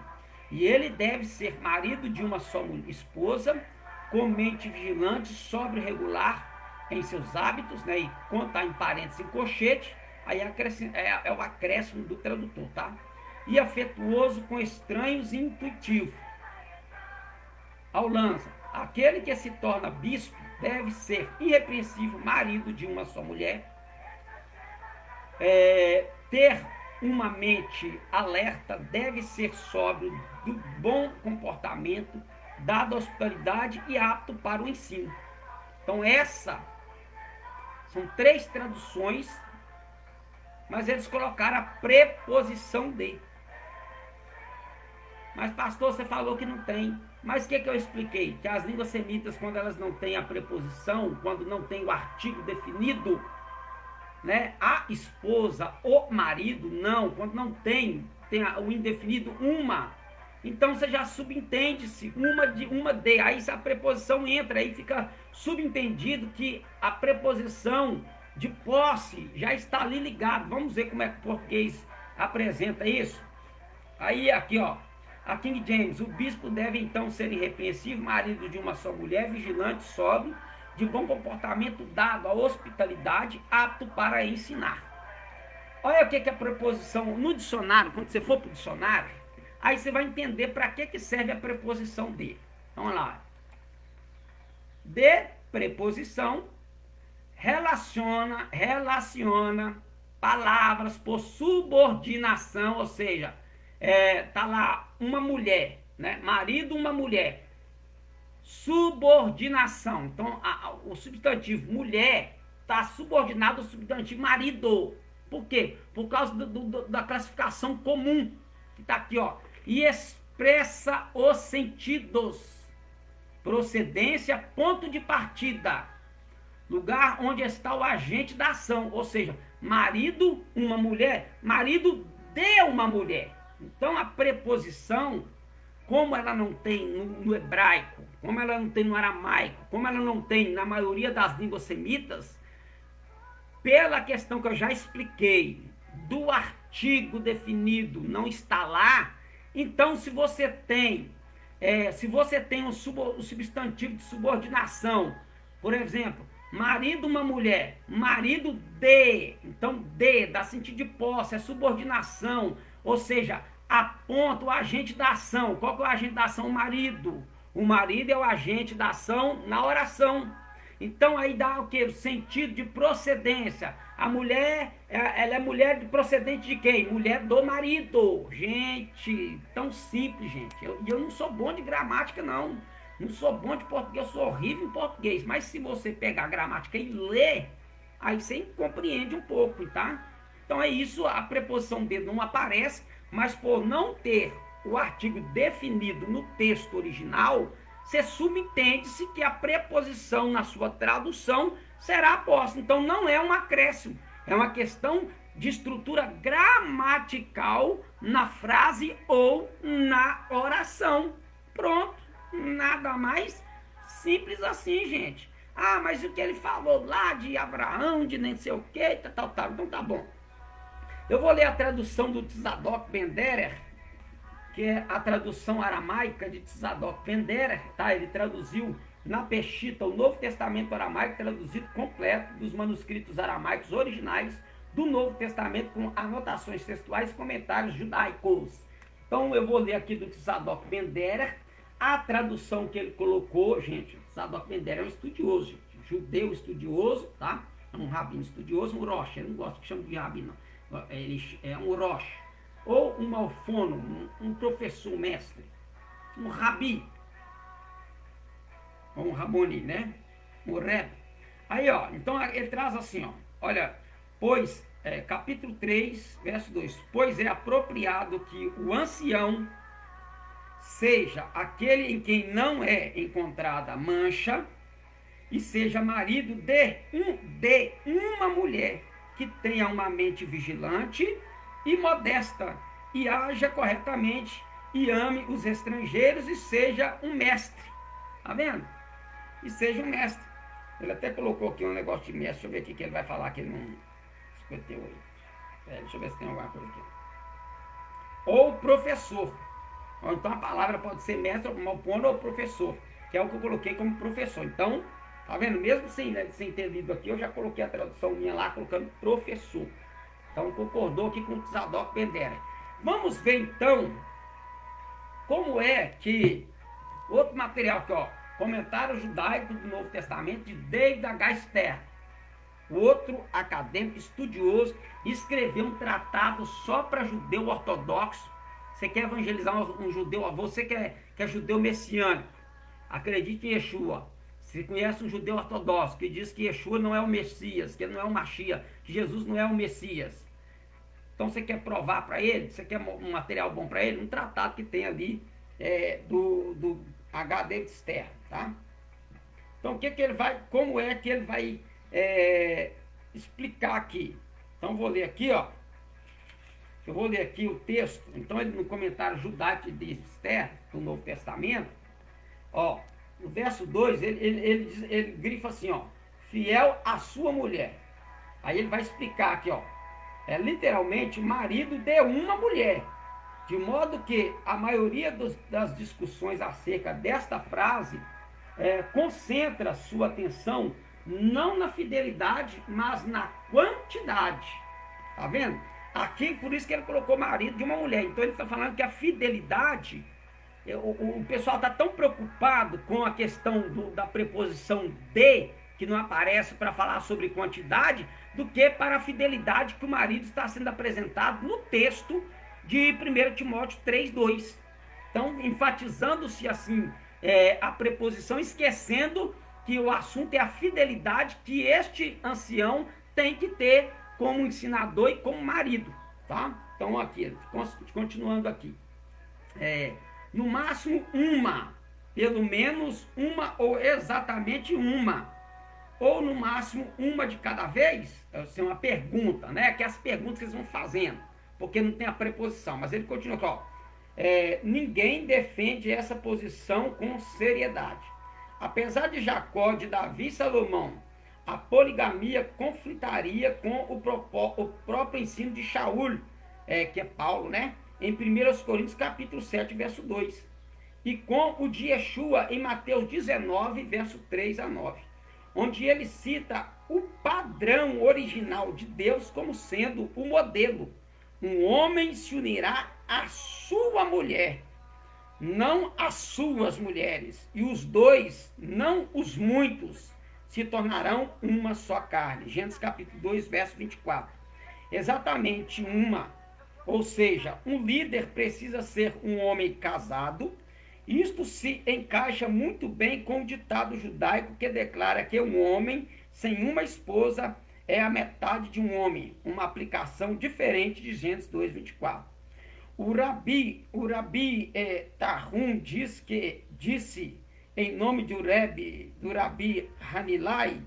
E ele deve ser marido de uma só esposa, com mente vigilante, sóbrio, regular em seus hábitos, né? E contar em parênteses em colchete, aí é o acréscimo do tradutor, tá? E afetuoso com estranhos e intuitivo. Ao Lanza, aquele que se torna bispo deve ser irrepreensível, marido de uma só mulher, ter uma mente alerta, deve ser sóbrio, do bom comportamento, dado a hospitalidade e apto para o ensino. Então essa são três traduções, mas eles colocaram a preposição de. Mas pastor, você falou que não tem. Mas o que eu expliquei? Que as línguas semitas, quando elas não têm a preposição, quando não tem o artigo definido, né, a esposa, o marido, não, quando não tem o indefinido uma, então você já subentende-se uma de, aí a preposição entra, aí fica subentendido que a preposição de posse já está ali ligado. Vamos ver como é que o português apresenta isso. Aí aqui, ó, A King James, o bispo deve então ser irrepreensível, marido de uma só mulher, vigilante, sóbrio, de bom comportamento, dado à hospitalidade, apto para ensinar. Olha o que é a preposição no dicionário, quando você for para o dicionário, aí você vai entender para que serve a preposição de. Então, vamos lá. De preposição, relaciona palavras por subordinação, ou seja, tá lá uma mulher, né? Marido, uma mulher. Subordinação. Então, o substantivo mulher está subordinado ao substantivo marido. Por quê? Por causa da classificação comum, que está aqui, ó. E expressa os sentidos. Procedência, ponto de partida. Lugar onde está o agente da ação. Ou seja, marido, uma mulher, marido de uma mulher. Então, a preposição, como ela não tem no hebraico, como ela não tem no aramaico, como ela não tem na maioria das línguas semitas, pela questão que eu já expliquei, do artigo definido não está lá, então se você tem um substantivo de subordinação, por exemplo, marido, uma mulher, marido de, então de, dá sentido de posse, é subordinação, ou seja, aponta o agente da ação. Qual que é o agente da ação? O marido. O marido é o agente da ação na oração. Então aí dá o que? O sentido de procedência. A mulher, ela é mulher de procedente de quem? Mulher do marido. Gente, tão simples, gente. Eu não sou bom de gramática, não. Não sou bom de português, eu sou horrível em português. Mas se você pegar a gramática e ler, aí você compreende um pouco, tá? Então é isso, a preposição de não aparece, mas por não ter o artigo definido no texto original, você subentende-se que a preposição na sua tradução será posta. Então não é um acréscimo, é uma questão de estrutura gramatical na frase ou na oração. Pronto, nada mais simples assim, gente. Ah, mas o que ele falou lá de Abraão, de nem sei o que, tal. Então tá bom. Eu vou ler a tradução do Tzadok Ben-Derer, que é a tradução aramaica de Tzadok Ben-Derer, tá? Ele traduziu na Peshita o Novo Testamento aramaico, traduzido completo dos manuscritos aramaicos originais do Novo Testamento, com anotações textuais e comentários judaicos. Então eu vou ler aqui do Tzadok Ben-Derer, a tradução que ele colocou, gente. Tzadok Ben-Derer é um estudioso, gente, judeu estudioso, tá? É um rabino estudioso, um rosh, ele não gosta que chama de rabino, ele é um rosh, ou um malfono, um professor, mestre, um rabi, ou um raboni, né? Um reb. Aí, ó, então ele traz assim, ó, olha, pois, capítulo 3, verso 2, pois é apropriado que o ancião seja aquele em quem não é encontrada mancha, e seja marido de uma mulher que tenha uma mente vigilante e modesta, e haja corretamente, e ame os estrangeiros, e seja um mestre. Tá vendo? E seja um mestre. Ele até colocou aqui um negócio de mestre. Deixa eu ver o que ele vai falar aqui no 58. Deixa eu ver se tem alguma coisa aqui. Ou professor. Ou então a palavra pode ser mestre, ou professor, que é o que eu coloquei como professor. Então, tá vendo? Mesmo sem ter lido aqui, eu já coloquei a tradução minha lá, colocando professor. Então, concordou aqui com o Tzadok Ben-Derer. Vamos ver, então, como é que... Outro material aqui, ó. Comentário judaico do Novo Testamento de David H. Stern. Outro acadêmico estudioso, escreveu um tratado só para judeu ortodoxo. Você quer evangelizar um judeu, você que é judeu messiânico, acredite em Yeshua. Você conhece um judeu ortodoxo que diz que Yeshua não é o Messias, que ele não é o Mashiach, que Jesus não é o Messias. Então você quer provar para ele, você quer um material bom para ele, um tratado que tem ali do H. David Stern, tá? Então como é que ele vai explicar aqui? Então eu vou ler aqui, ó. Eu vou ler aqui o texto. Então ele no comentário judaico de Stern, do Novo Testamento, ó, no verso 2, ele grifa assim, ó, fiel à sua mulher. Aí ele vai explicar aqui, ó, literalmente marido de uma mulher. De modo que a maioria das discussões acerca desta frase concentra sua atenção não na fidelidade, mas na quantidade. Tá vendo? Aqui, por isso que ele colocou marido de uma mulher. Então ele está falando que a fidelidade, o pessoal está tão preocupado com a questão da preposição de, que não aparece para falar sobre quantidade, do que para a fidelidade que o marido está sendo apresentado no texto de 1 Timóteo 3:2. Então, enfatizando-se assim a preposição, esquecendo que o assunto é a fidelidade que este ancião tem que ter como ensinador e como marido, tá? Então, aqui, continuando aqui. No máximo uma, pelo menos uma ou exatamente uma, ou no máximo uma de cada vez. Essa é uma pergunta, né? Que é as perguntas que eles vão fazendo, porque não tem a preposição, mas ele continua aqui, ó. Ninguém defende essa posição com seriedade. Apesar de Jacó, de Davi e Salomão, a poligamia conflitaria com o próprio ensino de Shaul, que é Paulo, né? Em 1 Coríntios capítulo 7, verso 2. E com o de Yeshua em Mateus 19, verso 3 a 9. Onde ele cita o padrão original de Deus como sendo o modelo. Um homem se unirá à sua mulher, não às suas mulheres, e os dois, não os muitos, se tornarão uma só carne. Gênesis capítulo 2, verso 24. Exatamente uma, ou seja, um líder precisa ser um homem casado. Isto se encaixa muito bem com o ditado judaico que declara que um homem sem uma esposa é a metade de um homem, uma aplicação diferente de Gênesis 2:24. O Rabi Tahum disse em nome do Rabi Hanilai,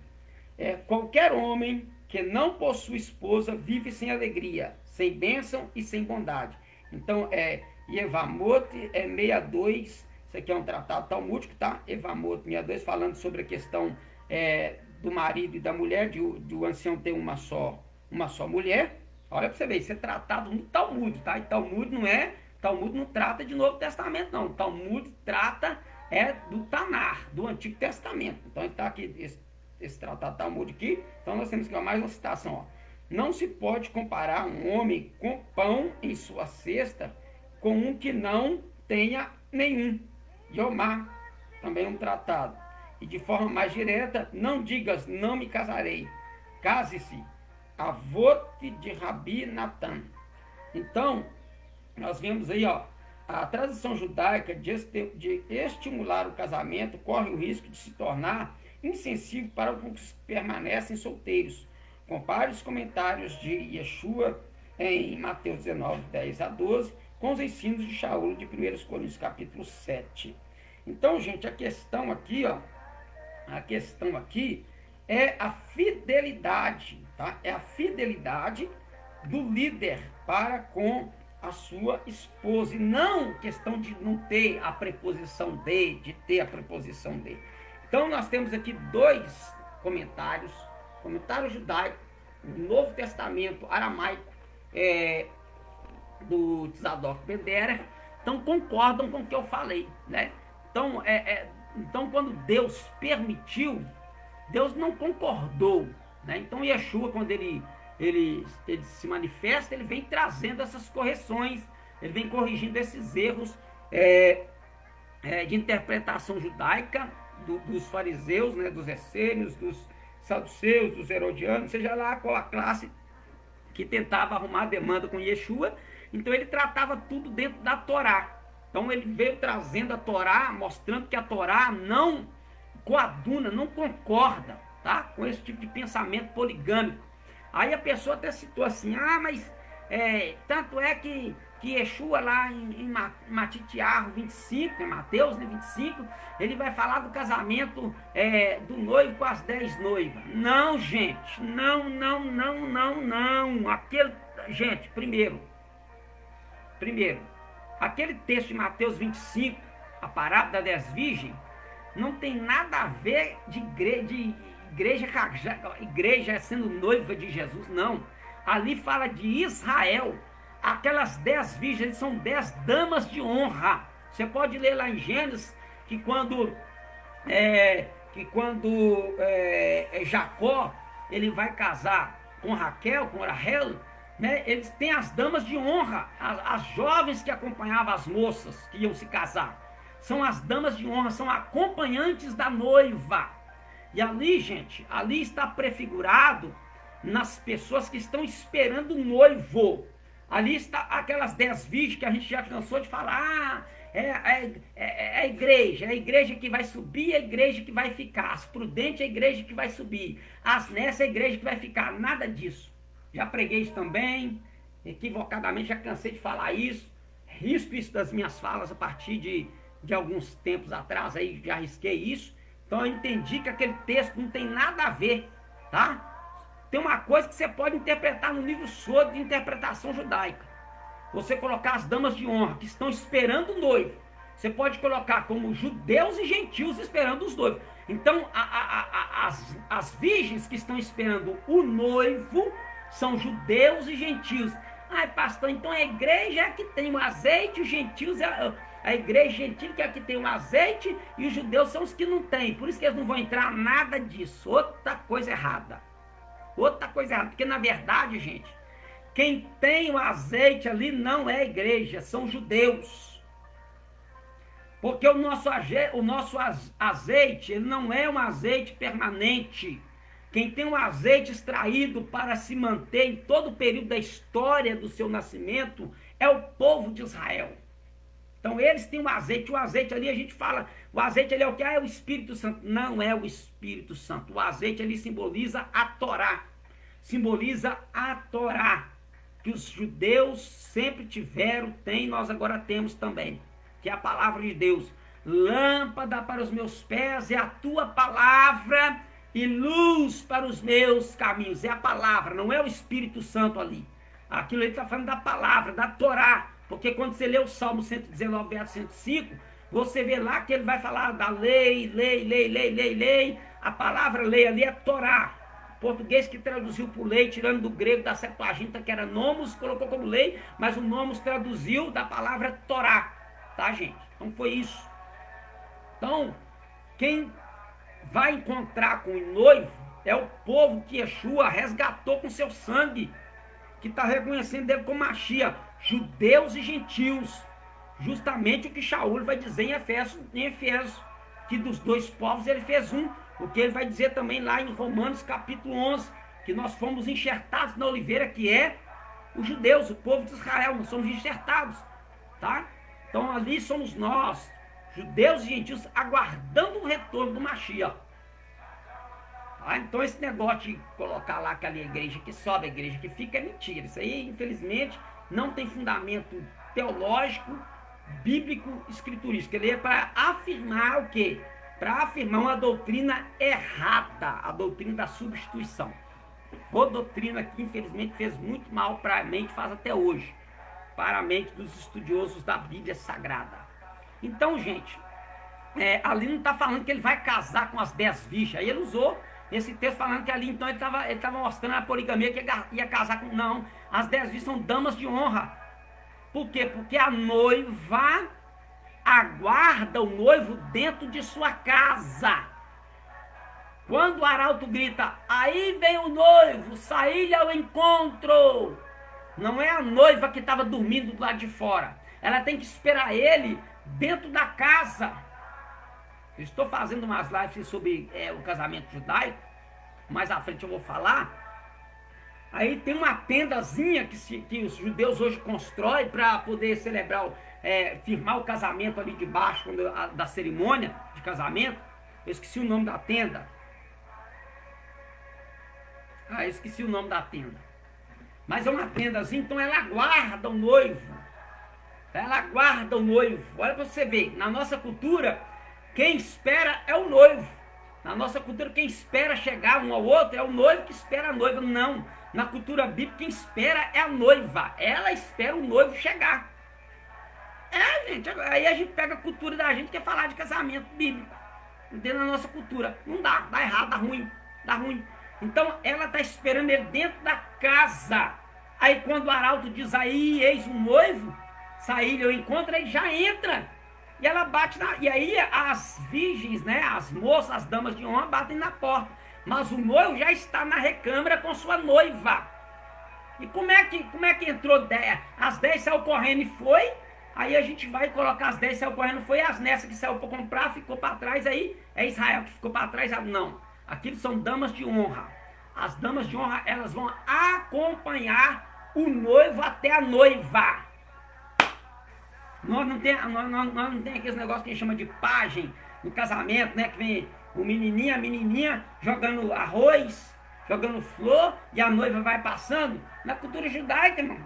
qualquer homem que não possui esposa vive sem alegria, sem bênção e sem bondade. Então, Yevamot 62, isso aqui é um tratado talmúdico, tá? Yevamot 62, falando sobre a questão do marido e da mulher, de o ancião ter uma só mulher. Olha para você ver, isso é tratado no Talmud, tá? E Talmud não trata de Novo Testamento, não. Talmud trata do Tanar, do Antigo Testamento. Então está aqui esse tratado Talmud aqui. Então nós temos aqui mais uma citação, ó. Não se pode comparar um homem com pão em sua cesta com um que não tenha nenhum. Yomá, também um tratado. E de forma mais direta, não digas, não me casarei. Case-se, avote de Rabi Natan. Então, nós vemos aí, ó, a tradição judaica de estimular o casamento corre o risco de se tornar insensível para os que permanecem solteiros. Compare os comentários de Yeshua em Mateus 19, 10 a 12, com os ensinos de Shaul de 1 Coríntios capítulo 7. Então, gente, a questão aqui é a fidelidade, tá? É a fidelidade do líder para com a sua esposa, e não questão de não ter a preposição de ter a preposição de. Então nós temos aqui dois comentário judaico, do Novo Testamento aramaico, do Tzadok Ben-Derer, então concordam com o que eu falei, né? Então quando Deus permitiu, Deus não concordou, né? Então Yeshua, quando ele se manifesta, ele vem trazendo essas correções, ele vem corrigindo esses erros de interpretação judaica dos fariseus, né, dos essênios, dos saduceus, dos herodianos, seja lá qual a classe que tentava arrumar a demanda com Yeshua. Então ele tratava tudo dentro da Torá. Então ele veio trazendo a Torá, mostrando que a Torá não coaduna, não concorda, tá, com esse tipo de pensamento poligâmico. Aí a pessoa até citou assim, mas tanto é que Yeshua lá em Matitiarro 25, em Mateus, né, 25, ele vai falar do casamento do noivo com as 10 noivas. Não, gente, não. Gente, primeiro, aquele texto de Mateus 25, a parábola das 10 virgens, não tem nada a ver de igreja sendo noiva de Jesus, não. Ali fala de Israel. aquelas 10 virgens são 10 damas de honra. Você pode ler lá em Gênesis que quando Jacó ele vai casar com Raquel, com Rahel, né, eles têm as damas de honra, as jovens que acompanhavam as moças que iam se casar. São as damas de honra, são acompanhantes da noiva. E ali, gente, ali está prefigurado nas pessoas que estão esperando o noivo. Ali está aquelas 10 virgens que a gente já cansou de falar. É a igreja que vai subir, a igreja que vai ficar. As prudentes, a igreja que vai subir. As nessa, a igreja que vai ficar. Nada disso. Já preguei isso também, equivocadamente, já cansei de falar isso. Risco isso das minhas falas a partir de alguns tempos atrás, aí já risquei isso. Então eu entendi que aquele texto não tem nada a ver, tá? Tem uma coisa que você pode interpretar no livro Sod de interpretação judaica. Você colocar as damas de honra que estão esperando o noivo. Você pode colocar como judeus e gentios esperando os noivos. Então, as virgens que estão esperando o noivo são judeus e gentios. Ai, pastor, então a igreja é que tem o azeite, os gentios, a igreja gentil que é a que tem o azeite, e os judeus são os que não têm. Por isso que eles não vão entrar nada disso. Outra coisa errada. Outra coisa errada. Porque, na verdade, gente, quem tem o azeite ali não é a igreja, são judeus. Porque o nosso azeite, ele não é um azeite permanente. Quem tem um azeite extraído para se manter em todo o período da história do seu nascimento é o povo de Israel. Então eles têm um azeite. O azeite ali a gente fala, o azeite ali é o que? É o Espírito Santo. Não é o Espírito Santo. O azeite ali simboliza a Torá. Simboliza a Torá. Que os judeus sempre tiveram, tem, nós agora temos também. Que é a palavra de Deus. Lâmpada para os meus pés é a tua palavra e luz para os meus caminhos. É a palavra, não é o Espírito Santo ali. Aquilo ele está falando da palavra, da Torá. Porque quando você lê o Salmo 119, verso 105, você vê lá que ele vai falar da lei. A palavra lei ali é Torá. O português que traduziu por lei, tirando do grego da Septuaginta, que era nomos, colocou como lei, mas o nomos traduziu da palavra Torá. Tá, gente? Então foi isso. Então, quem vai encontrar com o noivo é o povo que Yeshua resgatou com seu sangue, que está reconhecendo ele como Mashiach, judeus e gentios. Justamente o que Shaul vai dizer em Efésios, que dos dois povos ele fez um. O que ele vai dizer também lá em Romanos capítulo 11, que nós fomos enxertados na oliveira, que é os judeus, o povo de Israel. Nós somos enxertados, tá? Então ali somos nós, judeus e gentios, aguardando o retorno do Mashiach. Tá? Então esse negócio de colocar lá aquela igreja que sobe, a igreja que fica, é mentira. Isso aí, infelizmente, não tem fundamento teológico, bíblico, escriturístico. Ele é para afirmar o quê? Para afirmar uma doutrina errada, a doutrina da substituição. Uma doutrina que infelizmente fez muito mal para a mente, faz até hoje, para a mente dos estudiosos da Bíblia Sagrada. Então, gente, ali não está falando que ele vai casar com as 10 virgens. Aí ele usou esse texto falando que ali então ele estava mostrando a poligamia, que ia casar com... Não, as 10 virgens são damas de honra. Por quê? Porque a noiva aguarda o noivo dentro de sua casa. Quando o arauto grita, aí vem o noivo, saí-lhe ao encontro. Não é a noiva que estava dormindo do lado de fora. Ela tem que esperar ele dentro da casa. Eu estou fazendo umas lives sobre o casamento judaico. Mais à frente eu vou falar. Aí tem uma tendazinha que os judeus hoje constroem para poder celebrar, firmar o casamento ali de baixo, da cerimônia de casamento. Eu esqueci o nome da tenda. Eu esqueci o nome da tenda. Mas é uma tendazinha, então ela aguarda o noivo. Ela aguarda o noivo. Olha para você ver, na nossa cultura, quem espera é o noivo. Na nossa cultura, quem espera chegar um ao outro é o noivo que espera a noiva. Não. Na cultura bíblica, quem espera é a noiva. Ela espera o noivo chegar. Gente, aí a gente pega a cultura da gente que é falar de casamento bíblico. Dentro da nossa cultura. Não dá errado, dá ruim. Então, ela está esperando ele dentro da casa. Aí quando o arauto diz aí, eis um noivo, sair eu encontro, ele já entra. E ela bate na. E aí as virgens, né? As moças, as damas de honra batem na porta. Mas o noivo já está na recâmara com sua noiva. E como é que entrou 10? As 10 saiu correndo e foi. Aí a gente vai colocar as 10 saiu correndo, foi as nessas que saiu para comprar, ficou para trás, aí é Israel que ficou para trás. Não, aquilo são damas de honra. As damas de honra, elas vão acompanhar o noivo até a noiva. Nós não tem aqueles negócios que a gente chama de pajem no casamento, né? Que vem o menininho, a menininha jogando arroz, jogando flor e a noiva vai passando. Na cultura judaica, irmão,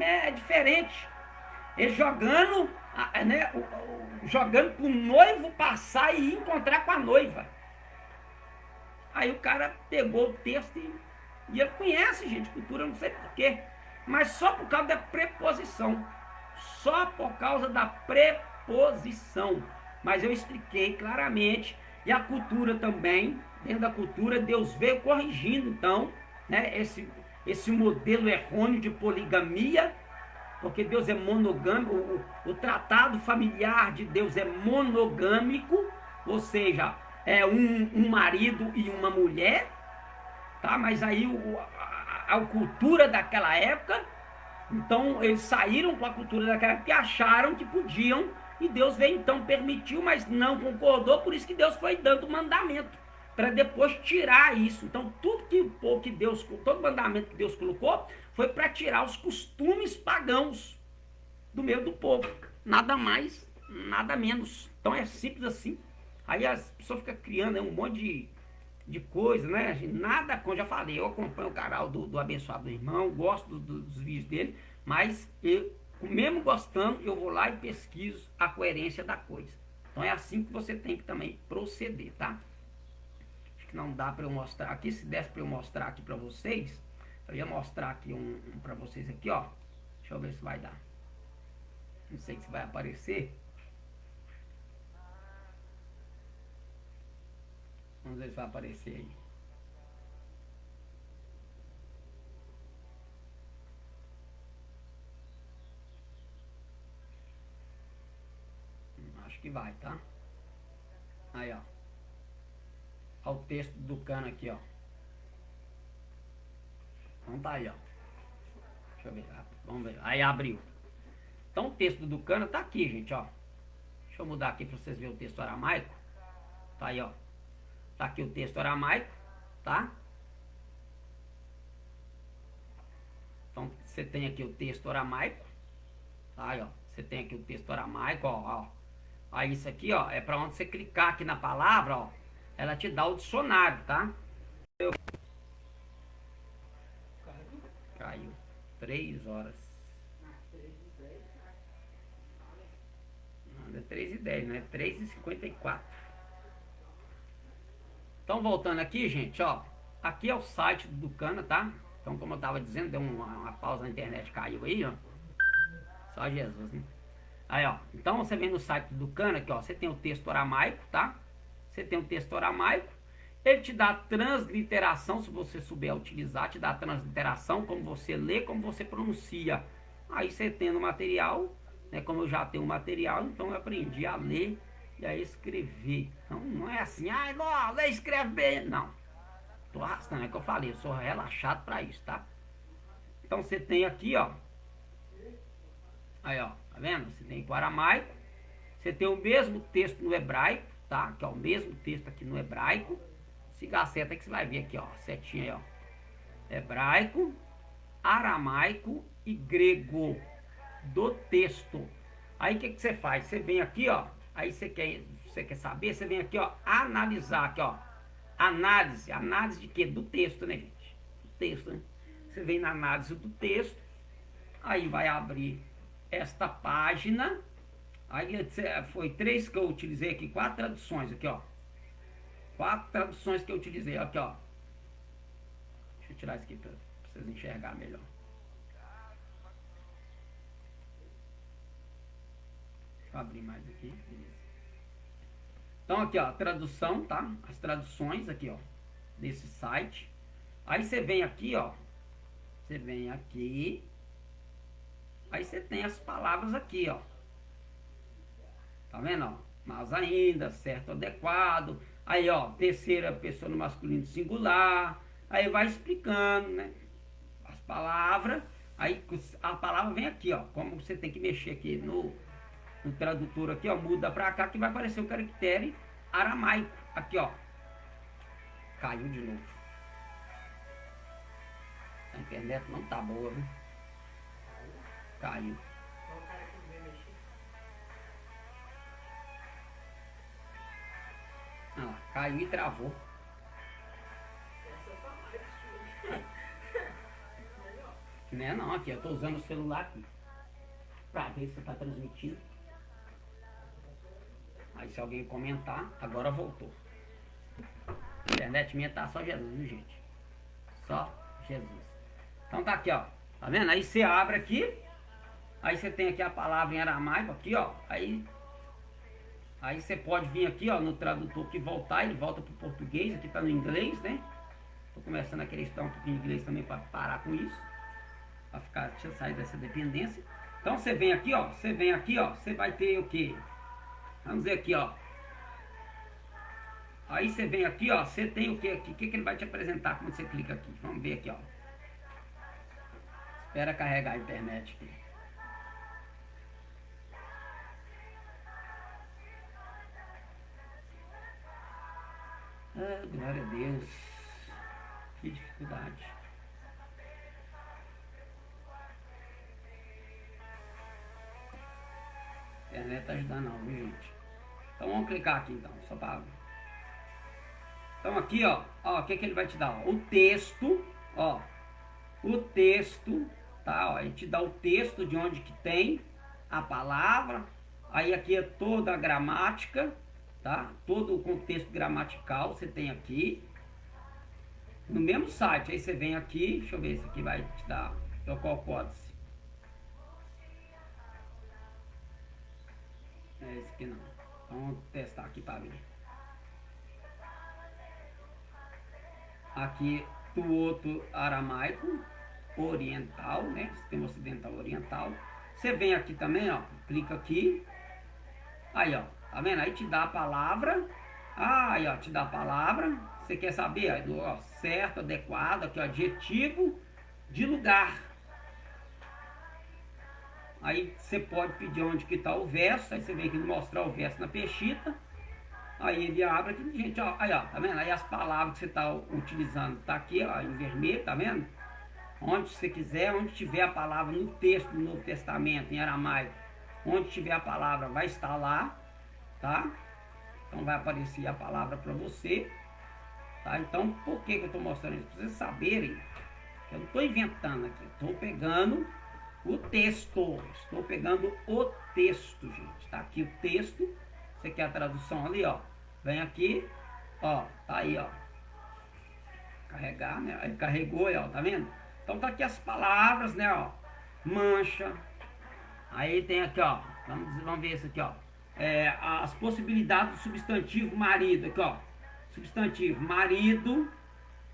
é diferente. Eles jogando, né? Jogando pro noivo passar e encontrar com a noiva. Aí o cara pegou o texto e ele conhece, gente, cultura, não sei porquê, mas só por causa da preposição. Só por causa da preposição. Mas eu expliquei claramente. E a cultura também, dentro da cultura, Deus veio corrigindo, então, né, esse modelo errôneo de poligamia, porque Deus é monogâmico, o tratado familiar de Deus é monogâmico, ou seja, é um marido e uma mulher, tá? Mas aí a cultura daquela época, então eles saíram com a cultura daquela época e acharam que podiam, e Deus veio então, permitiu, mas não concordou, por isso que Deus foi dando o mandamento, para depois tirar isso. Então tudo que Deus, todo mandamento que Deus colocou, foi para tirar os costumes pagãos do meio do povo. Nada mais, nada menos. Então é simples assim. Aí as pessoas ficam criando um monte de coisa, né? Nada, como já falei, eu acompanho o canal do Abençoado Irmão, gosto dos vídeos dele, mas eu, mesmo gostando, eu vou lá e pesquiso a coerência da coisa. Então é assim que você tem que também proceder, tá? Acho que não dá para eu mostrar aqui. Se desse para eu mostrar aqui para vocês, eu ia mostrar aqui um para vocês aqui, ó. Deixa eu ver se vai dar. Não sei se vai aparecer. Vamos ver se vai aparecer aí. Acho que vai, tá? Aí, ó. Olha o texto do cano aqui, ó. Então tá aí, ó. Deixa eu ver. Vamos ver. Aí abriu. Então o texto do cano tá aqui, gente, ó. Deixa eu mudar aqui para vocês verem o texto aramaico. Tá aí, ó. Tá aqui o texto aramaico, tá? Então você tem aqui o texto aramaico. Tá aí, ó. Você tem aqui o texto aramaico, ó. Aí isso aqui, ó, é para onde você clicar aqui na palavra, ó. Ela te dá o dicionário, tá? Caiu. 3 horas. Não, é 3h10, né? 3h54. Então, voltando aqui, gente, ó. Aqui é o site do Ducana, tá? Então, como eu tava dizendo, deu uma pausa na internet, caiu aí, ó. Só Jesus, né? Aí, ó. Então, você vem no site do Ducana, aqui, ó. Você tem o texto aramaico, tá? Você tem o texto aramaico. Ele te dá a transliteração, se você souber utilizar, te dá a transliteração, como você lê, como você pronuncia. Aí, você tendo o material, né? Como eu já tenho o material, então eu aprendi a ler e a escrever. Então, não é assim, não, lê, escreve bem. Não. Tô arrastando, é que eu falei, eu sou relaxado para isso, tá? Então, você tem aqui, ó. Aí, ó, tá vendo? Você tem o aramaico. Você tem o mesmo texto no hebraico, tá? Que é o mesmo texto aqui no hebraico. Siga a seta que você vai ver aqui, ó. Setinha aí, ó. Hebraico, aramaico e grego do texto. Aí o que você faz? Você vem aqui, ó. Aí você quer saber? Você vem aqui, ó. Analisar aqui, ó. Análise. Análise de quê? Do texto, né, gente? Do texto, né? Você vem na análise do texto. Aí vai abrir esta página. Aí foi 3 que eu utilizei aqui. 4 traduções aqui, ó. 4 traduções que eu utilizei aqui, ó. Deixa eu tirar isso aqui para vocês enxergar melhor. Deixa eu abrir mais aqui. Então aqui, ó, a tradução, tá? As traduções aqui, ó, desse site. Aí você vem aqui, ó. Você vem aqui. Aí você tem as palavras aqui, ó. Tá vendo, ó? Mas ainda, certo, adequado. Aí, ó, terceira pessoa no masculino singular. Aí vai explicando, né? As palavras. Aí a palavra vem aqui, ó. Como você tem que mexer aqui no tradutor aqui, ó. Muda pra cá que vai aparecer o caractere aramaico. Aqui, ó. Caiu de novo. A internet não tá boa, viu? Caiu. Ah lá, caiu e travou. Né, não, aqui, eu tô usando o celular aqui. Pra ver se tá transmitindo. Aí se alguém comentar, agora voltou. A internet minha tá só Jesus, viu, gente? Só Jesus. Então tá aqui, ó. Tá vendo? Aí você abre aqui. Aí você tem aqui a palavra em aramaico aqui, ó. Aí você pode vir aqui, ó, no tradutor que voltar, ele volta pro português, aqui tá no inglês, né? Tô começando a querer estudar um pouquinho de inglês também para parar com isso. Pra ficar, sair dessa dependência. Então você vem aqui, ó. Você vem aqui, ó. Você vai ter o quê? Vamos ver aqui, ó. Aí você vem aqui, ó. Você tem o que aqui? O que ele vai te apresentar quando você clica aqui? Vamos ver aqui, ó. Espera carregar a internet aqui. Ah, glória a Deus. Que dificuldade. A internet tá ajudando não, viu, gente? Então vamos clicar aqui então, só para... Então aqui, ó, o que ele vai te dar? Ó, o texto, ó. O texto, tá? Ó, ele te dá o texto de onde que tem a palavra. Aí aqui é toda a gramática, tá? Todo o contexto gramatical você tem aqui. No mesmo site, aí você vem aqui, deixa eu ver se aqui vai te dar qual códice. É esse aqui não. Então vamos testar aqui para ver. Aqui do outro aramaico oriental, né? Sistema ocidental oriental. Você vem aqui também, ó. Clica aqui. Aí, ó. Tá vendo? Aí te dá a palavra. Aí, ó. Te dá a palavra. Você quer saber? Aí, ó, certo, adequado. Aqui, ó. Adjetivo de lugar. Aí você pode pedir onde que tá o verso. Aí você vem aqui mostrar o verso na peixita. Aí ele abre aqui, gente, ó. Aí, ó. Tá vendo? Aí as palavras que você tá utilizando tá aqui, ó. Em vermelho, tá vendo? Onde você quiser, onde tiver a palavra no texto do Novo Testamento, em aramaico, onde tiver a palavra vai estar lá, tá? Então vai aparecer a palavra para você, tá? Então, por que eu estou mostrando isso? Para vocês saberem que eu não estou inventando aqui, estou pegando o texto, gente. Tá aqui o texto, você quer a tradução ali, ó, vem aqui, ó, tá aí, ó, carregar, né? Aí carregou, ó, tá vendo? Então tá aqui as palavras, né, ó. Mancha. Aí tem aqui, ó. Vamos ver isso aqui, ó. As possibilidades do substantivo marido, aqui, ó. Substantivo marido,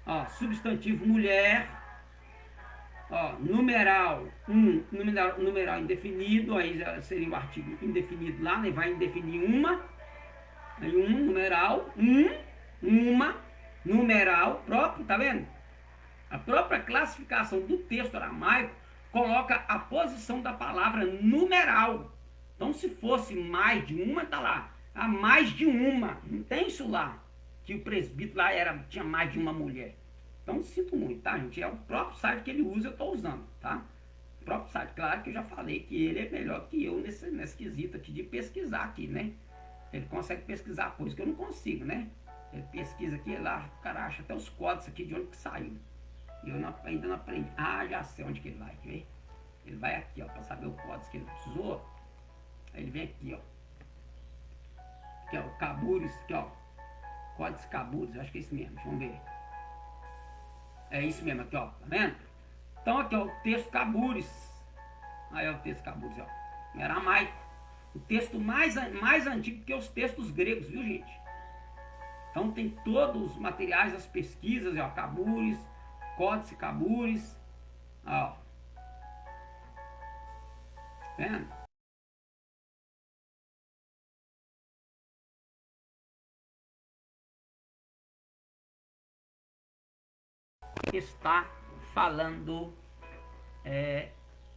ó. Substantivo mulher, ó. Numeral numeral indefinido, aí já seria o artigo indefinido lá, né? Vai indefinir uma. Aí numeral, uma, numeral próprio, tá vendo? A própria classificação do texto aramaico coloca a posição da palavra numeral. Então, se fosse mais de uma, tá lá. A mais de uma. Não tem isso lá. Que o presbítero lá tinha mais de uma mulher. Então, sinto muito, tá, gente? É o próprio site que ele usa, eu estou usando, tá? O próprio site, claro que eu já falei que ele é melhor que eu nesse quesito aqui de pesquisar aqui, né? Ele consegue pesquisar coisas que eu não consigo, né? Ele pesquisa aqui, lá, o cara acha até os códigos aqui de onde que saiu. E eu ainda não aprendi. Já sei onde que ele vai, quer ver? Ele vai aqui, ó, para saber o código que ele precisou. Aí ele vem aqui, ó. Aqui, ó, Cabures, aqui, ó. Códigos Cabures, eu acho que é isso mesmo, vamos ver. É isso mesmo aqui, ó, tá vendo? Então aqui, ó, o texto Cabures. Aí é o texto Cabures, ó. Em aramaico. O texto mais antigo que os textos gregos, viu, gente? Então tem todos os materiais, as pesquisas, ó, Cabures, Códice Cabures. Ó. Vendo? Está falando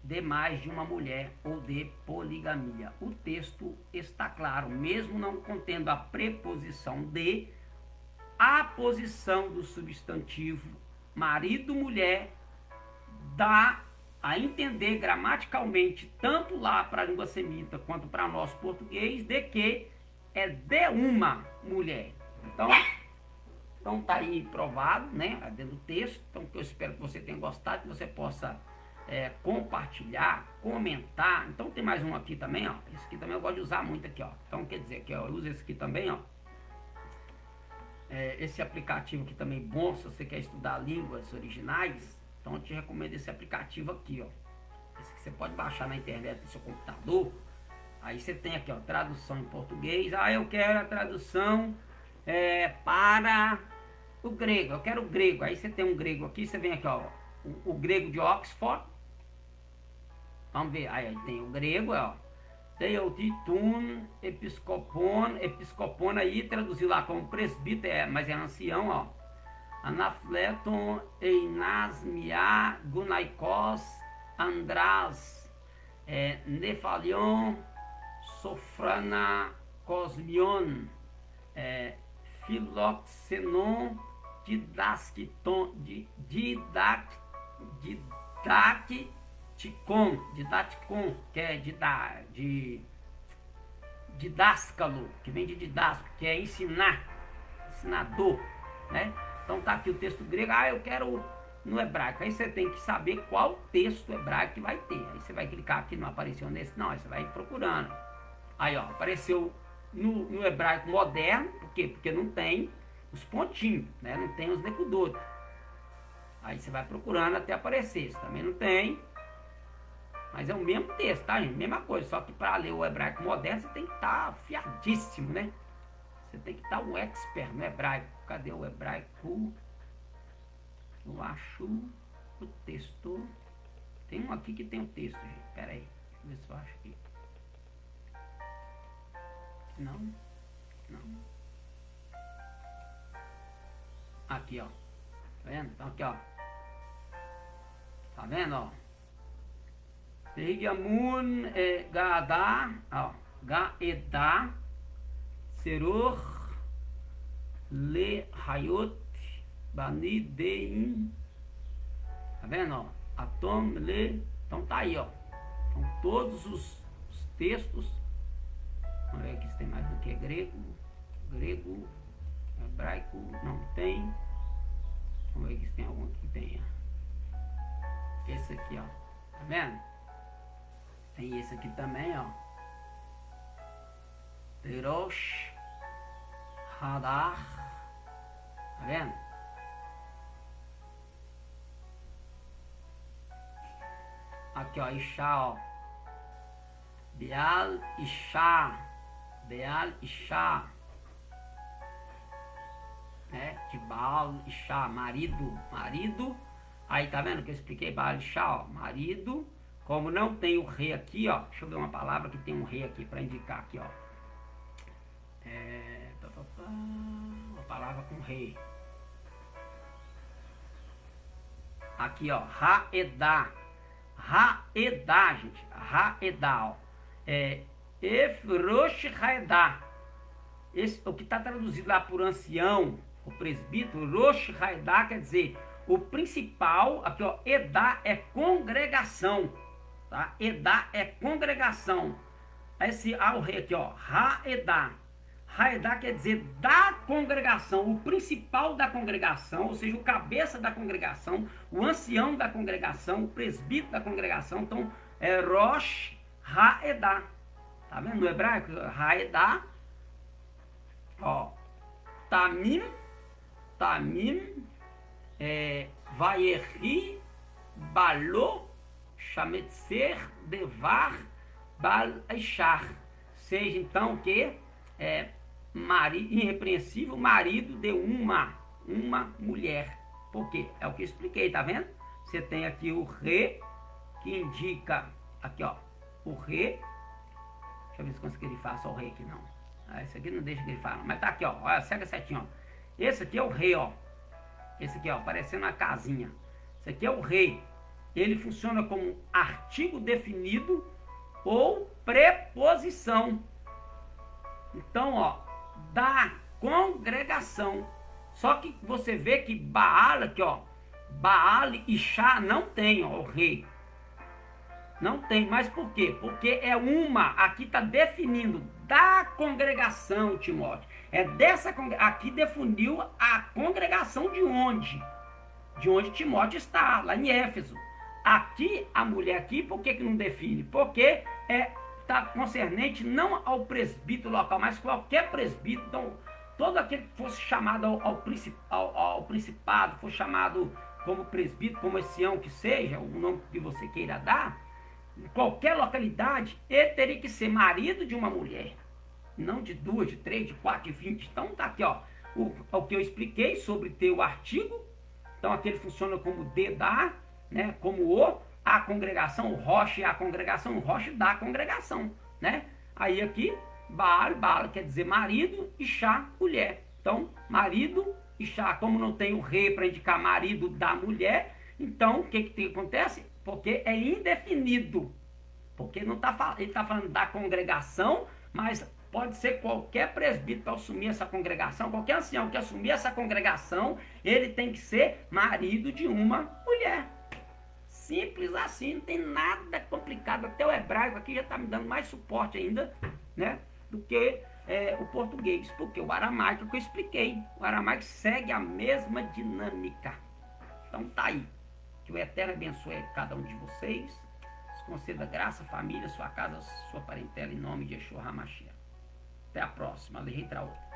de mais de uma mulher ou de poligamia. O texto está claro, mesmo não contendo a preposição de, a posição do substantivo marido-mulher dá a entender gramaticalmente, tanto lá para a língua semita quanto para nós português, de que é de uma mulher. Então tá aí provado, né, dentro do texto. Então eu espero que você tenha gostado, que você possa compartilhar, comentar. Então tem mais um aqui também, ó. Esse aqui também eu gosto de usar muito aqui, ó. Então quer dizer que eu uso esse aqui também, ó. Esse aplicativo aqui também bom, se você quer estudar línguas originais, então eu te recomendo esse aplicativo aqui, ó. Esse que você pode baixar na internet no seu computador. Aí você tem aqui, ó, tradução em português. Ah, eu quero a tradução para o grego, eu quero o grego. Aí você tem um grego aqui, você vem aqui, ó, o grego de Oxford. Vamos ver, aí tem o grego, ó. Theotitun, episcopon aí, traduziu lá como presbítero, mas é ancião, ó. Anafleton, Einasmia, Gunaikos, András, Nefalion, Sofrana, Cosmion, Filoxenon, Didacticon, que é didáscalo, que vem de didáscalo, que é ensinar, ensinador, né? Então tá aqui o texto grego, eu quero no hebraico. Aí você tem que saber qual texto hebraico que vai ter. Aí você vai clicar aqui, não apareceu nesse, não, aí você vai procurando. Aí, ó, apareceu no hebraico moderno, por quê? Porque não tem os pontinhos, né? Não tem os necudotes. Aí você vai procurando até aparecer. Se também não tem, mas é o mesmo texto, tá, gente? Mesma coisa, só que para ler o hebraico moderno você tem que estar afiadíssimo, né? Você tem que estar um expert no hebraico. Cadê o hebraico? Eu acho o texto. Tem um aqui que tem o texto, gente. Pera aí. Deixa eu ver se eu acho aqui. Não. Aqui, ó. Tá vendo? Então aqui, ó. Tá vendo, ó? Tehigamun Gaadá, ó. Gaedá, Seror, Le Hayot, Bani Dein. Tá vendo, ó? Atom, Le. Então tá aí, ó. Então todos os textos. Vamos ver aqui se tem mais do que grego, hebraico, não tem. Vamos ver aqui se tem algum que tenha. Esse aqui, ó. Tá vendo? Tem esse aqui também, ó. Terosh, Hadar. Tá vendo? Aqui, ó, Isha, ó. Beal, Isha. Né? De Baal, Isha, marido. Aí tá vendo que eu expliquei? Baal, Isha, ó, marido. Como não tem o rei aqui, ó. Deixa eu ver uma palavra que tem um rei aqui para indicar aqui, ó. Uma palavra com rei. Aqui, ó. Raedá, gente. Raedá, ó. Efrosh Raedá. O que está traduzido lá por ancião, o presbítero, Rosh Raedá quer dizer o principal. Aqui, ó, Edá é congregação, tá? Edá é congregação. Esse o rei aqui, ó, Raedá. Raedá quer dizer da congregação, o principal da congregação, ou seja, o cabeça da congregação, o ancião da congregação, o presbítero da congregação. Então, é Rosh Raedá. Tá vendo? No hebraico, Raedá. Ó, Tamim, Vaierri, Balô, Shametzer, Devar, Bal Aishar. Seja então que irrepreensível marido de uma mulher. Por quê? É o que eu expliquei, tá vendo? você tem aqui o Re, que indica, aqui ó, o Re. Deixa eu ver se consegui grifar só o Re aqui, não. Esse aqui não deixa grifar, não. Mas tá aqui, ó, olha, segue certinho, ó. Esse aqui é o Re, ó. Esse aqui, ó, parecendo uma casinha. Esse aqui é o Re. Ele funciona como artigo definido ou preposição. Então, ó, da congregação. Só que você vê que Baal aqui, ó, Baal e Chá não tem, ó, o Rei. Não tem, mas por quê? Porque é uma, aqui está definindo da congregação, Timóteo. É dessa, aqui definiu a congregação de onde? De onde Timóteo está, lá em Éfeso. Aqui, a mulher aqui, por que não define? Porque está concernente não ao presbítero local, mas qualquer presbítero. Então, todo aquele que fosse chamado ao principado, fosse chamado como presbítero, como Sião que seja, o nome que você queira dar, em qualquer localidade, ele teria que ser marido de uma mulher. Não de 2, de 3, de 4, de 20. Então tá aqui, ó, o que eu expliquei sobre ter o artigo. Então aqui ele funciona como D da, né? Como a congregação, o roche, a congregação, o roche da congregação, né? Aí aqui, Baal quer dizer marido e Chá, mulher. Então, marido e Chá, como não tem o Rei para indicar marido da mulher, então o que acontece? Porque é indefinido. Porque não tá, ele está falando da congregação, mas pode ser qualquer presbítero para assumir essa congregação, qualquer ancião que assumir essa congregação, ele tem que ser marido de uma mulher. Simples assim, não tem nada complicado. Até o hebraico aqui já está me dando mais suporte ainda, né, do que o português, porque o aramaico que eu expliquei, o aramaico segue a mesma dinâmica. Então tá aí. Que o Eterno abençoe cada um de vocês. Conceda graça, família, sua casa, sua parentela, em nome de Yeshua HaMashiach. Até a próxima. Lei outra.